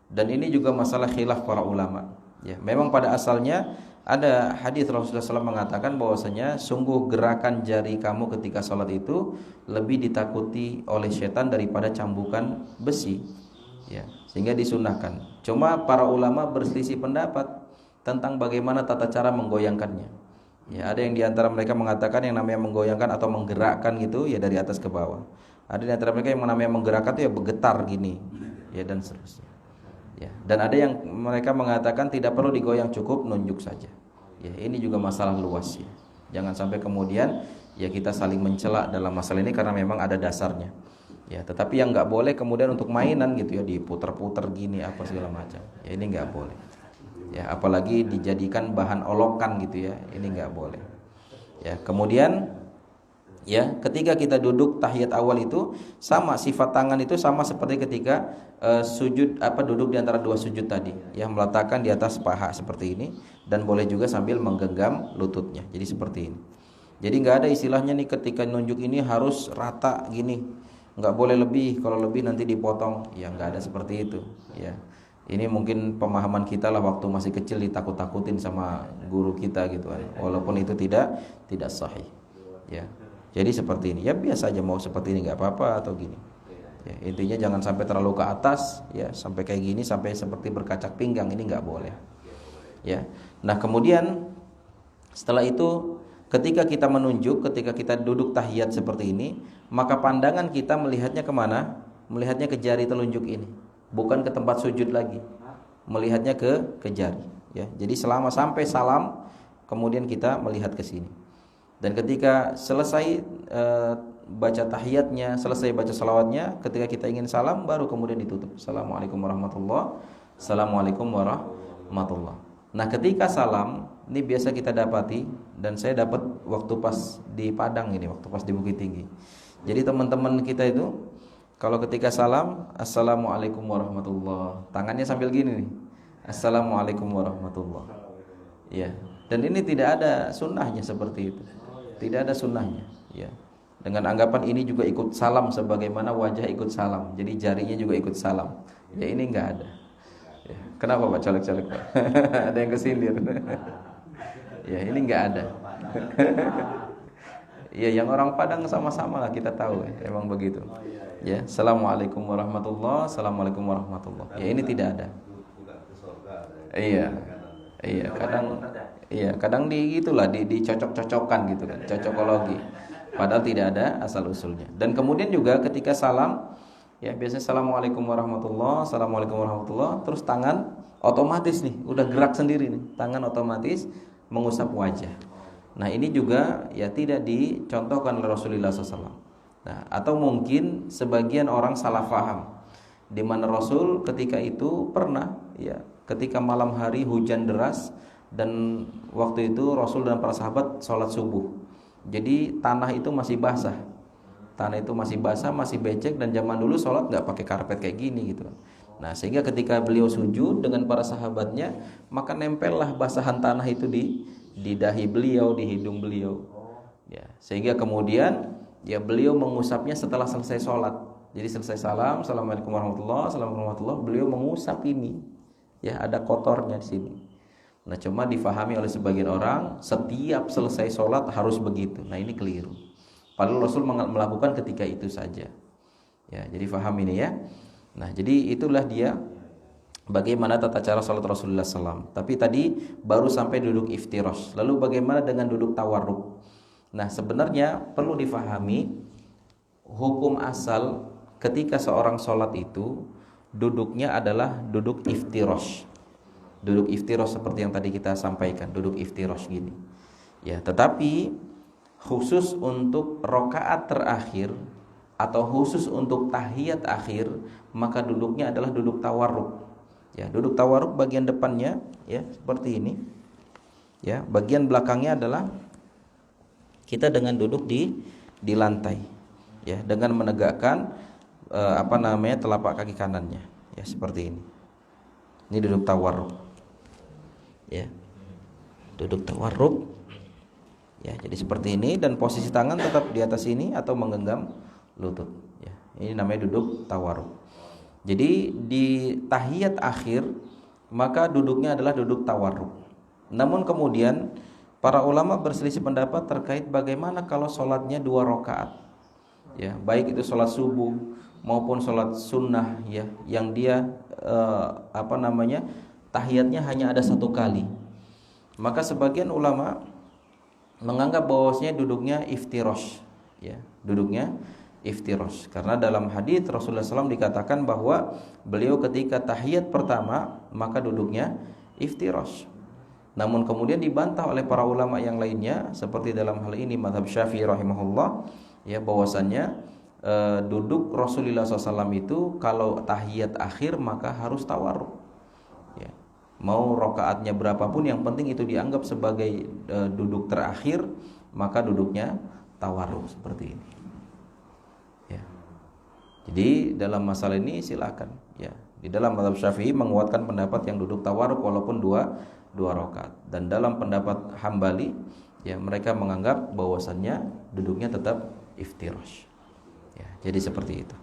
Dan ini juga masalah khilaf para ulama. Ya, memang pada asalnya ada hadis Rasulullah SAW mengatakan bahwasanya sungguh gerakan jari kamu ketika sholat itu lebih ditakuti oleh setan daripada cambukan besi, ya, sehingga disunahkan. Cuma para ulama berselisih pendapat tentang bagaimana tata cara menggoyangkannya. Ya, ada yang diantara mereka mengatakan yang namanya menggoyangkan atau menggerakkan gitu ya dari atas ke bawah. Ada di antara mereka yang namanya menggerakkan itu ya bergetar gini, ya, dan seterusnya. Ya, dan ada yang mereka mengatakan tidak perlu digoyang, cukup nunjuk saja. Ya, ini juga masalah luas ya. Jangan sampai kemudian ya kita saling mencela dalam masalah ini karena memang ada dasarnya. Ya, tetapi yang nggak boleh kemudian untuk mainan gitu ya, diputer-puter gini apa segala macam. Ya, ini nggak boleh. Ya, apalagi dijadikan bahan olokan gitu ya. Ini nggak boleh. Ya, kemudian ya, ketika kita duduk tahiyat awal itu sama, sifat tangan itu sama seperti ketika sujud duduk di antara dua sujud tadi, ya, meletakkan di atas paha seperti ini dan boleh juga sambil menggenggam lututnya. Jadi seperti ini. Jadi nggak ada istilahnya nih ketika nunjuk ini harus rata gini, nggak boleh lebih, kalau lebih nanti dipotong. Ya, nggak ada seperti itu. Ya, ini mungkin pemahaman kita lah waktu masih kecil ditakut-takutin sama guru kita gitu kan. Walaupun itu tidak sahih. Ya. Jadi seperti ini, ya biasa aja mau seperti ini nggak apa-apa atau gini. Ya, intinya jangan sampai terlalu ke atas, ya, sampai kayak gini, sampai seperti berkacak pinggang, ini nggak boleh. Ya, nah kemudian setelah itu ketika kita menunjuk, ketika kita duduk tahiyat seperti ini, maka pandangan kita melihatnya kemana? Melihatnya ke jari telunjuk ini, bukan ke tempat sujud lagi. Melihatnya ke jari. Ya, jadi selama sampai salam kemudian kita melihat ke sini. Dan ketika selesai baca tahiyatnya, selesai baca salawatnya, ketika kita ingin salam baru kemudian ditutup. Assalamualaikum warahmatullahi, assalamualaikum warahmatullahi. Nah, ketika salam ini biasa kita dapati, dan saya dapat waktu pas di Padang ini, waktu pas di Bukit Tinggi. Jadi teman-teman kita itu kalau ketika salam, assalamualaikum warahmatullahi, tangannya sambil gini nih, assalamualaikum warahmatullahi. Ya, dan ini tidak ada sunnahnya seperti itu. Tidak ada sunnahnya, ya. Dengan anggapan ini juga ikut salam sebagaimana wajah ikut salam. Jadi jarinya juga ikut salam. Ya, ini enggak ada. Ya. Kenapa Pak colek-colek Pak? Ada yang kesindir. Ya, ini enggak ada. Ya, yang orang Padang sama-sama lah kita tahu, emang begitu. Ya, assalamualaikum warahmatullahi, assalamualaikum warahmatullahi. Ya, ini tidak ada. Iya, iya, kadang gitulah dicocok-cocokkan gitu kan, cocokologi. Padahal tidak ada asal usulnya. Dan kemudian juga ketika salam, ya biasanya assalamualaikum warahmatullahi, assalamualaikum warahmatullahi, terus tangan otomatis nih, udah gerak sendiri nih, tangan otomatis mengusap wajah. Nah, ini juga ya tidak dicontohkan oleh Rasulullah SAW. Nah, atau mungkin sebagian orang salah paham, di mana Rasul ketika itu pernah, ya, ketika malam hari hujan deras dan waktu itu Rasul dan para sahabat sholat subuh. Jadi tanah itu masih basah, masih becek, dan zaman dulu sholat nggak pakai karpet kayak gini gitu. Nah, sehingga ketika beliau sujud dengan para sahabatnya, maka nempellah basahan tanah itu di dahi beliau, di hidung beliau. Ya, sehingga kemudian ya beliau mengusapnya setelah selesai sholat. Jadi selesai salam, assalamualaikum warahmatullahi, assalamualaikum warahmatullahi, beliau mengusap ini. Ya, ada kotornya di sini. Nah, cuma difahami oleh sebagian orang setiap selesai sholat harus begitu. Nah, ini keliru. Padahal Rasul melakukan ketika itu saja. Ya, jadi faham ini ya. Nah, jadi itulah dia bagaimana tata cara sholat Rasulullah SAW. Tapi tadi baru sampai duduk iftirash. Lalu bagaimana dengan duduk tawarruk? Nah, sebenarnya perlu difahami hukum asal ketika seorang sholat itu duduknya adalah duduk iftirash. Duduk iftirash seperti yang tadi kita sampaikan, duduk iftirash gini. Ya, tetapi khusus untuk rakaat terakhir atau khusus untuk tahiyat akhir, maka duduknya adalah duduk tawarruk. Ya, duduk tawarruk bagian depannya ya seperti ini. Ya, bagian belakangnya adalah kita dengan duduk di lantai. Ya, dengan menegakkan telapak kaki kanannya. Ya, seperti ini. Ini duduk tawarruk. Ya, duduk tawarruk. Ya, jadi seperti ini, dan posisi tangan tetap di atas ini atau menggenggam lutut. Ya, ini namanya duduk tawarruk. Jadi di tahiyat akhir maka duduknya adalah duduk tawarruk. Namun kemudian para ulama berselisih pendapat terkait bagaimana kalau sholatnya 2 rakaat. Ya, baik itu sholat subuh maupun sholat sunnah ya, yang dia tahiyatnya hanya ada 1 kali. Maka sebagian ulama menganggap bahwasanya duduknya iftirash, ya, duduknya iftirash. Karena dalam hadis Rasulullah SAW dikatakan bahwa beliau ketika tahiyat pertama maka duduknya iftirash. Namun kemudian dibantah oleh para ulama yang lainnya, seperti dalam hal ini mazhab Syafi'i rahimahullah, ya, bahwasannya duduk Rasulullah SAW itu kalau tahiyat akhir maka harus tawarruk. Ya. Mau rakaatnya berapapun yang penting itu dianggap sebagai duduk terakhir, maka duduknya tawarruk seperti ini. Ya. Jadi dalam masalah ini silakan, ya. Di dalam mazhab Syafi'i menguatkan pendapat yang duduk tawarruk walaupun dua rakaat. Dan dalam pendapat Hambali, ya, mereka menganggap bahwasannya duduknya tetap iftirash. Ya, jadi seperti itu.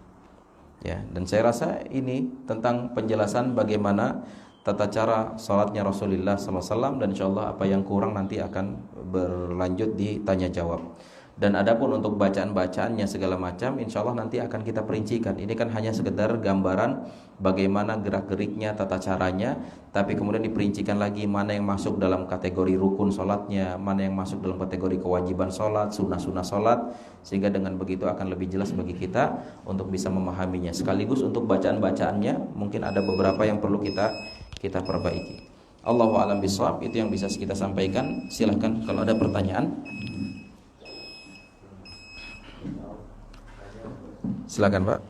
Ya, dan saya rasa ini tentang penjelasan bagaimana tata cara salatnya Rasulullah SAW, dan insyaallah apa yang kurang nanti akan berlanjut di tanya jawab. Dan adapun untuk bacaan-bacaannya segala macam, insyaallah nanti akan kita perincikan. Ini kan hanya sekedar gambaran bagaimana gerak-geriknya, tata caranya, tapi kemudian diperincikan lagi mana yang masuk dalam kategori rukun sholatnya, mana yang masuk dalam kategori kewajiban sholat, sunnah-sunnah sholat, sehingga dengan begitu akan lebih jelas bagi kita untuk bisa memahaminya. Sekaligus untuk bacaan-bacaannya mungkin ada beberapa yang perlu kita perbaiki. Allahu a'lam bishawab. Itu yang bisa kita sampaikan. Silahkan kalau ada pertanyaan. Silakan Pak.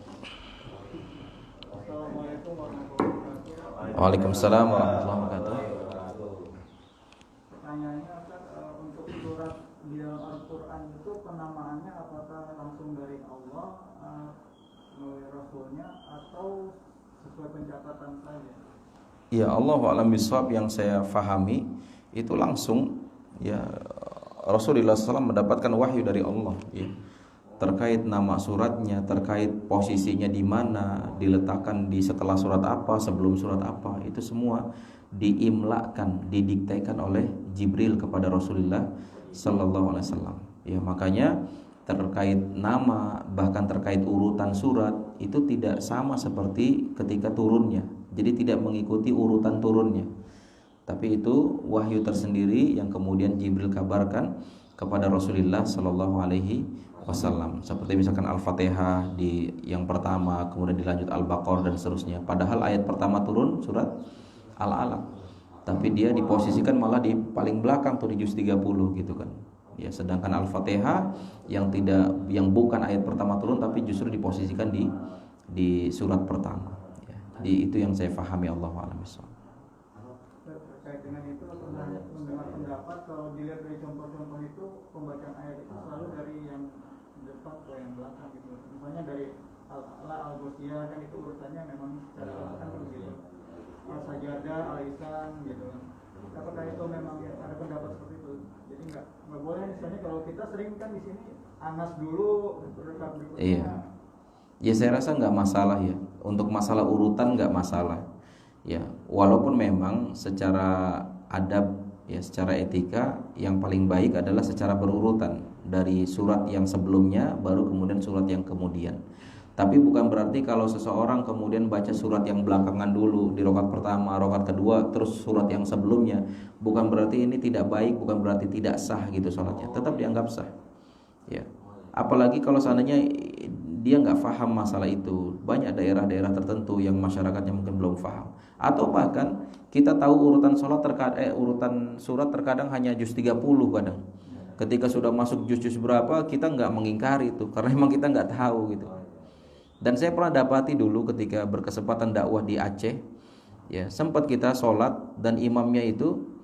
Waalaikumsalam warahmatullahi wabarakatuh. Pertanyaannya untuk surat di dalam Al-Quran itu penamaannya apakah langsung dari Allah melalui Rasulnya atau sesuai pencatatan saja? Ya, Allahu a'lam bishawab. Yang saya fahami itu langsung ya, Rasulullah SAW mendapatkan wahyu dari Allah ya, terkait nama suratnya, terkait posisinya di mana, diletakkan di setelah surat apa, sebelum surat apa, itu semua diimlakan, didiktekan oleh Jibril kepada Rasulullah sallallahu alaihi wasallam. Ya, makanya terkait nama, bahkan terkait urutan surat itu tidak sama seperti ketika turunnya. Jadi tidak mengikuti urutan turunnya. Tapi itu wahyu tersendiri yang kemudian Jibril kabarkan kepada Rasulullah sallallahu alaihi wasallam. Seperti misalkan Al-Fatihah di yang pertama, kemudian dilanjut Al-Baqarah dan seterusnya. Padahal ayat pertama turun surat Al-Alaq. Tapi dia diposisikan malah di paling belakang tuh di juz 30 gitu kan. Ya, sedangkan Al-Fatihah yang bukan ayat pertama turun tapi justru diposisikan di surat pertama. Ya, jadi itu yang saya fahami, Allahu a'lam bishawab. Terkait dengan itu pernah mendengar pendapat kalau dilihat dari contoh-contoh itu pembacaan ayat itu selalu dari yang depan ke yang belakang gitu. Misalnya dari Al-A'la, Al-Ghosiyah kan itu urutannya memang secara belakang begitu. Al-Sajadah, Al-Ihsan gitu. Apakah itu memang ada pendapat seperti itu? Jadi nggak boleh misalnya kalau kita sering kan di sini Anas dulu rekam berikutnya. Iya. Ya saya rasa nggak masalah ya. Untuk masalah urutan nggak masalah. Ya, walaupun memang secara adab ya, secara etika yang paling baik adalah secara berurutan dari surat yang sebelumnya baru kemudian surat yang kemudian. Tapi bukan berarti kalau seseorang kemudian baca surat yang belakangan dulu di rakaat pertama, rakaat kedua terus surat yang sebelumnya, bukan berarti ini tidak baik, bukan berarti tidak sah gitu salatnya. Tetap dianggap sah. Ya. Apalagi kalau seandainya dia nggak paham masalah itu. Banyak daerah-daerah tertentu yang masyarakatnya mungkin belum paham. Atau bahkan kita tahu urutan urutan surat terkadang hanya juz 30 kadang. Ketika sudah masuk juz-juz berapa kita nggak mengingkari itu karena memang kita nggak tahu gitu. Dan saya pernah dapati dulu ketika berkesempatan dakwah di Aceh, ya sempat kita sholat dan imamnya itu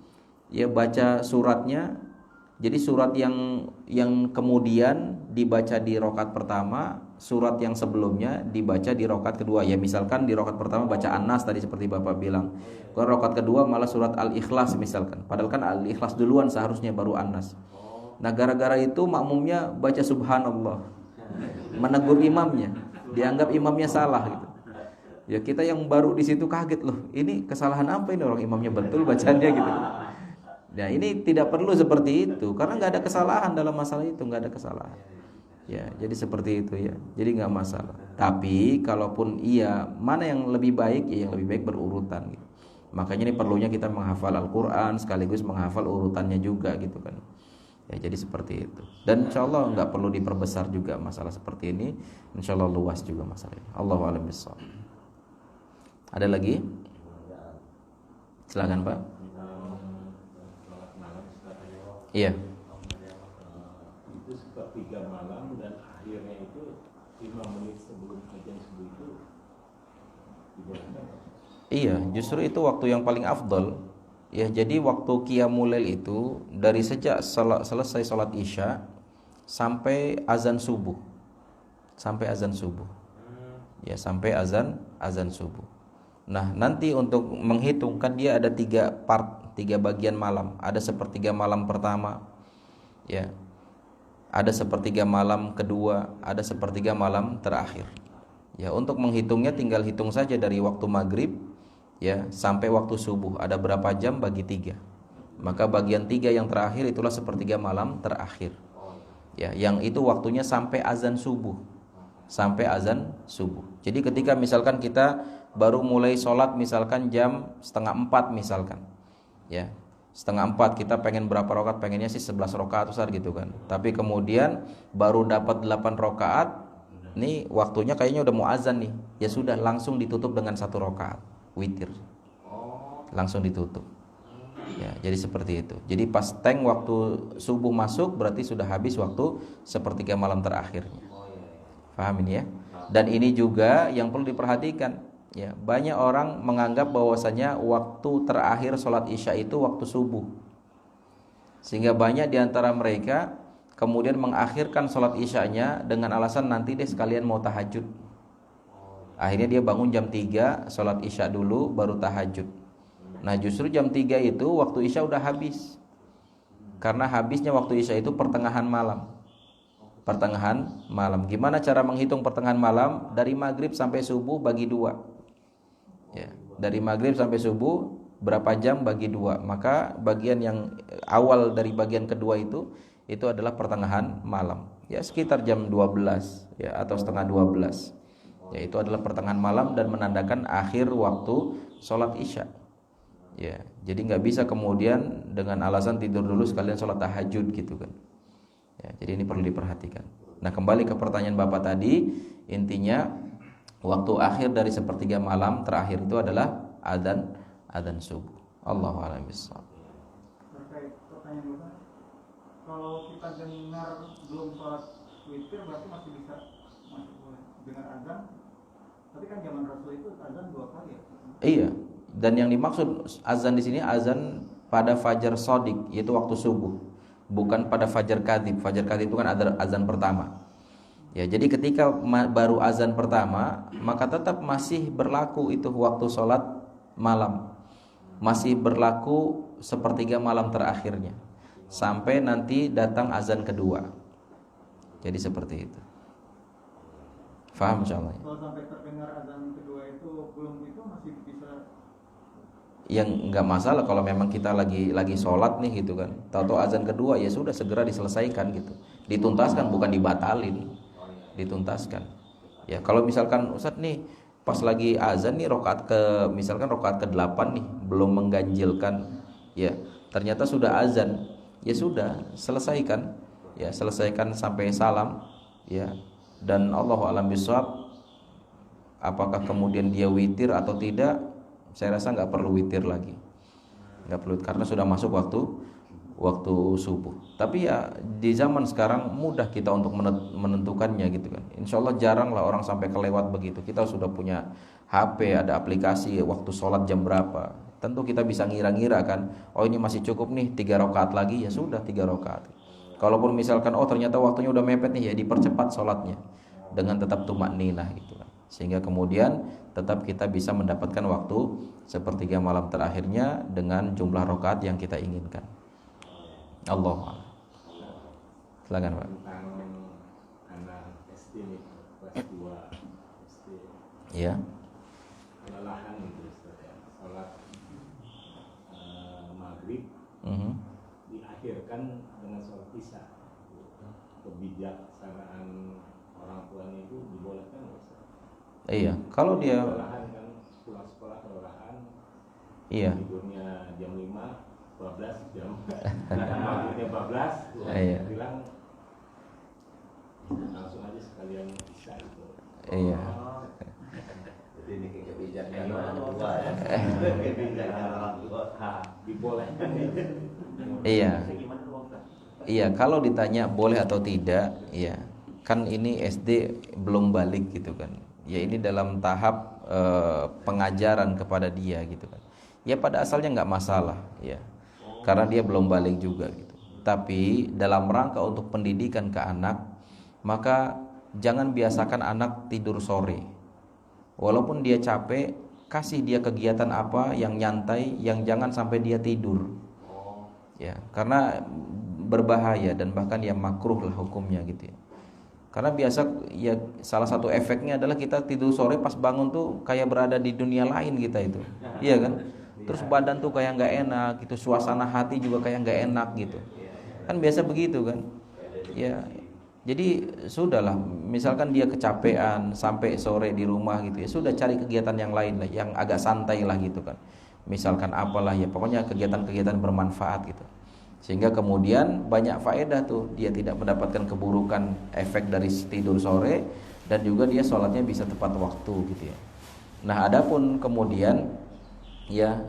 ya baca suratnya. Jadi surat yang kemudian dibaca di rakaat pertama, surat yang sebelumnya dibaca di rakaat kedua. Ya misalkan di rakaat pertama baca An-Nas tadi seperti Bapak bilang. Kalau rakaat kedua malah surat Al-Ikhlas misalkan. Padahal kan Al-Ikhlas duluan seharusnya baru An-Nas. Nah gara-gara itu makmumnya baca Subhanallah, menegur imamnya, dianggap imamnya salah gitu. Ya kita yang baru di situ kaget loh. Ini kesalahan apa ini, orang imamnya betul bacanya gitu. Nah ini tidak perlu seperti itu karena nggak ada kesalahan dalam masalah itu, nggak ada kesalahan. Ya jadi seperti itu ya, jadi nggak masalah. Tapi kalaupun iya, mana yang lebih baik ya yang lebih baik berurutan. Gitu. Makanya ini perlunya kita menghafal Al-Quran sekaligus menghafal urutannya juga gitu kan. Ya jadi seperti itu. Dan insya Allah nggak perlu diperbesar juga masalah seperti ini. Insya Allah luas juga masalah ini. Allahu a'lam bishawab. Ada lagi? Silakan Pak. Iya. Itu sepertiga malam dan akhirnya itu 5 menit sebelum azan subuh itu dibolehkan. Iya, justru itu waktu yang paling afdal. Ya, jadi waktu qiyamul lail itu dari sejak selesai salat Isya sampai azan subuh. Sampai azan subuh. Ya, sampai azan subuh. Nah, nanti untuk menghitung kan dia ada 3 bagian malam. Ada sepertiga malam pertama, ya. Ada sepertiga malam kedua, ada sepertiga malam terakhir. Ya, untuk menghitungnya tinggal hitung saja dari waktu maghrib, ya, sampai waktu subuh. Ada berapa jam bagi 3. Maka bagian 3 yang terakhir itulah sepertiga malam terakhir. Ya, yang itu waktunya sampai azan subuh. Sampai azan subuh. Jadi ketika misalkan kita baru mulai sholat misalkan jam 3:30 misalkan, ya 3:30 kita pengen berapa rakaat, pengennya sih 11 rakaat Ustaz gitu kan, tapi kemudian baru dapat 8 rakaat, nih waktunya kayaknya udah mau azan nih, ya sudah langsung ditutup dengan 1 rakaat witir, langsung ditutup. Ya, jadi seperti itu. Jadi pas tank waktu subuh masuk berarti sudah habis waktu sepertiga malam terakhirnya. Paham ini ya? Dan ini juga yang perlu diperhatikan. Ya, banyak orang menganggap bahwasanya waktu terakhir sholat isya itu waktu subuh. Sehingga banyak di antara mereka kemudian mengakhirkan sholat isyanya dengan alasan nanti deh sekalian mau tahajud. Akhirnya dia bangun jam 3, sholat isya dulu baru tahajud. Nah justru jam 3 itu waktu isya udah habis. Karena habisnya waktu isya itu pertengahan malam. Pertengahan malam. Gimana cara menghitung pertengahan malam? Dari maghrib sampai subuh bagi 2. Ya, dari maghrib sampai subuh berapa jam bagi 2. Maka bagian yang awal dari bagian kedua itu adalah pertengahan malam. Ya sekitar jam 12 ya atau setengah 12. Ya itu adalah pertengahan malam dan menandakan akhir waktu sholat isya. Ya, jadi nggak bisa kemudian dengan alasan tidur dulu sekalian sholat tahajud gitu kan. Ya, jadi ini perlu diperhatikan. Nah kembali ke pertanyaan Bapak tadi, intinya waktu akhir dari sepertiga malam terakhir itu adalah adzan subuh. Allahu a'lam bishawab. Terkait pertanyaan Bapak, kalau kita dengar belum sholat witir berarti masih boleh dengar azan. Tapi kan zaman Rasul itu azan 2 kali ya. Iya. Dan yang dimaksud azan di sini azan pada fajar shadiq, yaitu waktu subuh, bukan pada fajar kadzib. Fajar kadzib itu kan azan pertama. Ya, jadi ketika baru azan pertama, maka tetap masih berlaku itu waktu sholat malam. Masih berlaku sepertiga malam terakhirnya sampai nanti datang azan kedua. Jadi seperti itu. Faham insyaallah. Kalau sampai terdengar azan kedua itu belum itu masih bisa. Yang enggak masalah kalau memang kita lagi sholat nih gitu kan. Tahu-tahu azan kedua ya sudah segera diselesaikan gitu. Dituntaskan bukan dibatalin. Dituntaskan. Ya, kalau misalkan Ustaz nih pas lagi azan nih misalkan rakaat ke-8 nih belum mengganjilkan ya, ternyata sudah azan. Ya sudah, selesaikan. Ya, selesaikan sampai salam ya. Dan Allahu a'lam bishawab, apakah kemudian dia witir atau tidak, saya rasa nggak perlu witir lagi, nggak perlu karena sudah masuk waktu subuh. Tapi ya di zaman sekarang mudah kita untuk menentukannya gitu kan. Insya Allah jarang lah orang sampai kelewat begitu. Kita sudah punya HP, ada aplikasi waktu sholat jam berapa. Tentu kita bisa ngira-ngira kan. Oh ini masih cukup nih 3 rakaat lagi, ya sudah 3 rakaat. Kalaupun misalkan ternyata waktunya udah mepet nih, ya dipercepat sholatnya dengan tetap tumakninah gitu kan. Sehingga kemudian tetap kita bisa mendapatkan waktu sepertiga malam terakhirnya dengan jumlah rakaat yang kita inginkan. Allah. Silakan Pak. Tentang anak SD nih, kelas 2 SD. Ya. Kelelahan gitu Ustaz ya. Salat maghrib diakhirkan dengan sholat isya. Kebijaksanaan orang tuanya itu dibolehkan nggak Ustaz? Iya, kalau dia kelelahan kan pulang sekolah kelelahan. Iya. Tidurnya jam 5, 12 jam. Maghribnya 12, Iya. bilang langsung aja sekalian isya itu. Iya. Jadi ini kebijakan orang tua ya. Kebijakan orang tua. Dibolehkan. Iya. Iya, kalau ditanya boleh atau tidak, ya kan ini SD belum balik gitu kan. Ya ini dalam tahap pengajaran kepada dia gitu kan. Ya pada asalnya nggak masalah, ya, karena dia belum balik juga gitu. Tapi dalam rangka untuk pendidikan ke anak, maka jangan biasakan anak tidur sore. Walaupun dia capek, kasih dia kegiatan apa yang nyantai, yang jangan sampai dia tidur. Ya, karena berbahaya dan bahkan ya makruh lah hukumnya gitu ya. Karena biasa ya salah satu efeknya adalah kita tidur sore pas bangun tuh kayak berada di dunia lain kita itu. Iya kan? Terus badan tuh kayak nggak enak gitu, suasana hati juga kayak nggak enak gitu. Kan biasa begitu kan? Ya. Jadi sudahlah, misalkan dia kecapean sampai sore di rumah gitu ya, sudah cari kegiatan yang lain lah, yang agak santai lah gitu kan. Misalkan apalah ya, pokoknya kegiatan-kegiatan bermanfaat gitu. Sehingga kemudian banyak faedah tuh, dia tidak mendapatkan keburukan efek dari tidur sore dan juga dia sholatnya bisa tepat waktu gitu ya. Nah, adapun kemudian ya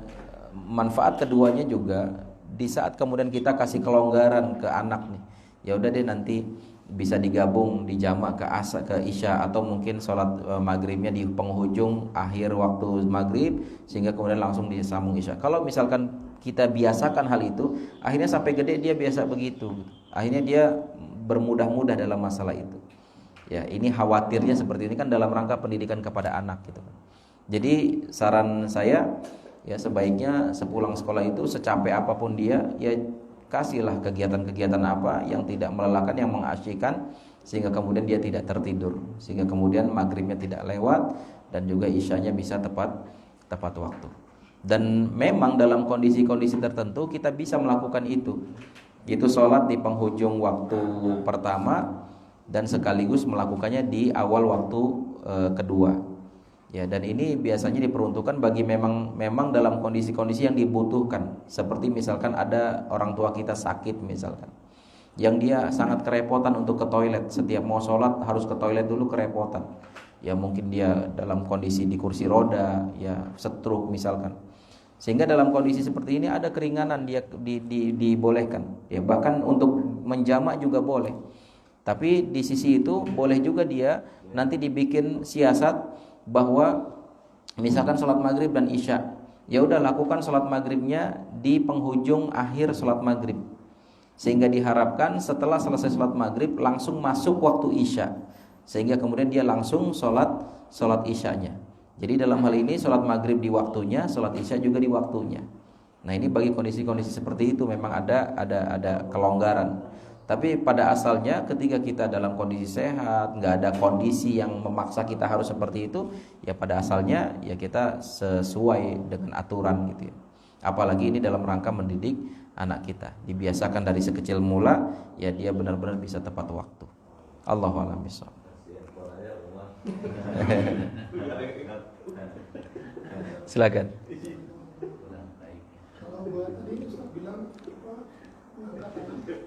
manfaat keduanya juga di saat kemudian kita kasih kelonggaran ke anak nih, ya udah deh nanti bisa digabung di jamak ke isya, atau mungkin sholat maghribnya di penghujung akhir waktu maghrib sehingga kemudian langsung disambung isya. Kalau misalkan kita biasakan hal itu, akhirnya sampai gede dia biasa begitu, akhirnya dia bermudah-mudah dalam masalah itu. Ya, ini khawatirnya seperti ini kan dalam rangka pendidikan kepada anak gitu. Jadi saran saya, ya sebaiknya sepulang sekolah itu secapek apapun dia, ya kasihlah kegiatan-kegiatan apa yang tidak melelahkan, yang mengasyikkan, sehingga kemudian dia tidak tertidur, sehingga kemudian maghribnya tidak lewat dan juga isyanya bisa tepat waktu. Dan memang dalam kondisi-kondisi tertentu kita bisa melakukan itu sholat di penghujung waktu pertama dan sekaligus melakukannya di awal waktu kedua. Ya, dan ini biasanya diperuntukkan bagi memang dalam kondisi-kondisi yang dibutuhkan. Seperti misalkan ada orang tua kita sakit misalkan, yang dia sangat kerepotan untuk ke toilet, setiap mau sholat harus ke toilet dulu, kerepotan. Ya mungkin dia dalam kondisi di kursi roda, ya stroke misalkan. Sehingga dalam kondisi seperti ini ada keringanan dia dibolehkan. Ya bahkan untuk menjamak juga boleh. Tapi di sisi itu boleh juga dia nanti dibikin siasat bahwa misalkan sholat maghrib dan isya, ya udah lakukan sholat maghribnya di penghujung akhir sholat maghrib, sehingga diharapkan setelah selesai sholat maghrib langsung masuk waktu isya, sehingga kemudian dia langsung sholat isyanya. Jadi dalam hal ini sholat maghrib di waktunya, sholat isya juga di waktunya. Nah ini bagi kondisi-kondisi seperti itu memang ada kelonggaran. Tapi pada asalnya ketika kita dalam kondisi sehat, nggak ada kondisi yang memaksa kita harus seperti itu, ya pada asalnya ya kita sesuai dengan aturan gitu ya. Apalagi ini dalam rangka mendidik anak kita, dibiasakan dari sekecil mula, ya dia benar-benar bisa tepat waktu. Allahu a'lam bishawab. Silakan. Kalau buat tadi Ustaz bilang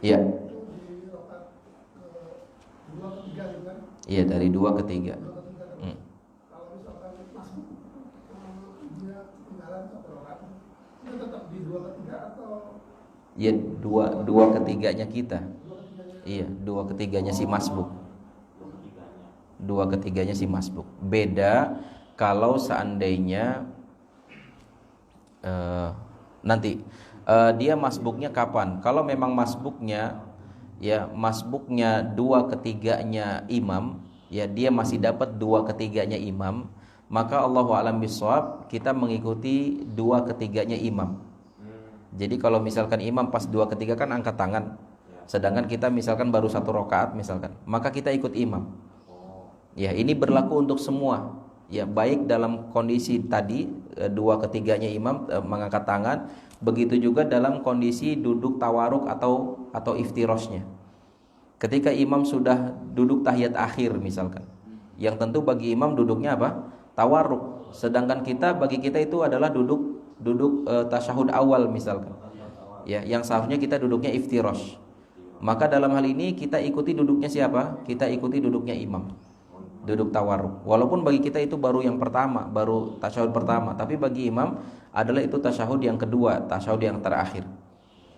Iya. Dua ketiga gitu kan? Iya, dari 2 ke 3. Kalau misalkan masuk dia ketinggalan satu rokat, dia tetap di 2 ketiga atau? Iya, dua ketiganya kita. Iya, 2 ketiganya si masbuk. 2 ketiganya si masbuk. Beda kalau seandainya nanti dia masbuknya kapan? Kalau memang masbuknya 2 ketiganya imam, ya dia masih dapat 2 ketiganya imam, maka Allahu a'lam bishawab kita mengikuti 2 ketiganya imam. Jadi kalau misalkan imam pas 2 ketiga kan angkat tangan, sedangkan kita misalkan baru 1 rakaat misalkan, maka kita ikut imam. Ya ini berlaku untuk semua. Ya baik dalam kondisi tadi 2 ketiganya imam mengangkat tangan, begitu juga dalam kondisi duduk tawaruk atau iftirosnya. Ketika imam sudah duduk tahiyat akhir misalkan, yang tentu bagi imam duduknya apa? Tawaruk. Sedangkan bagi kita itu adalah duduk tasyahud awal misalkan. Ya, yang seharusnya kita duduknya iftirosh. Maka dalam hal ini kita ikuti duduknya siapa? Kita ikuti duduknya imam. Duduk tawarruk. Walaupun bagi kita itu baru yang pertama, baru tasyahud pertama, tapi bagi imam adalah itu tasyahud yang kedua, tasyahud yang terakhir.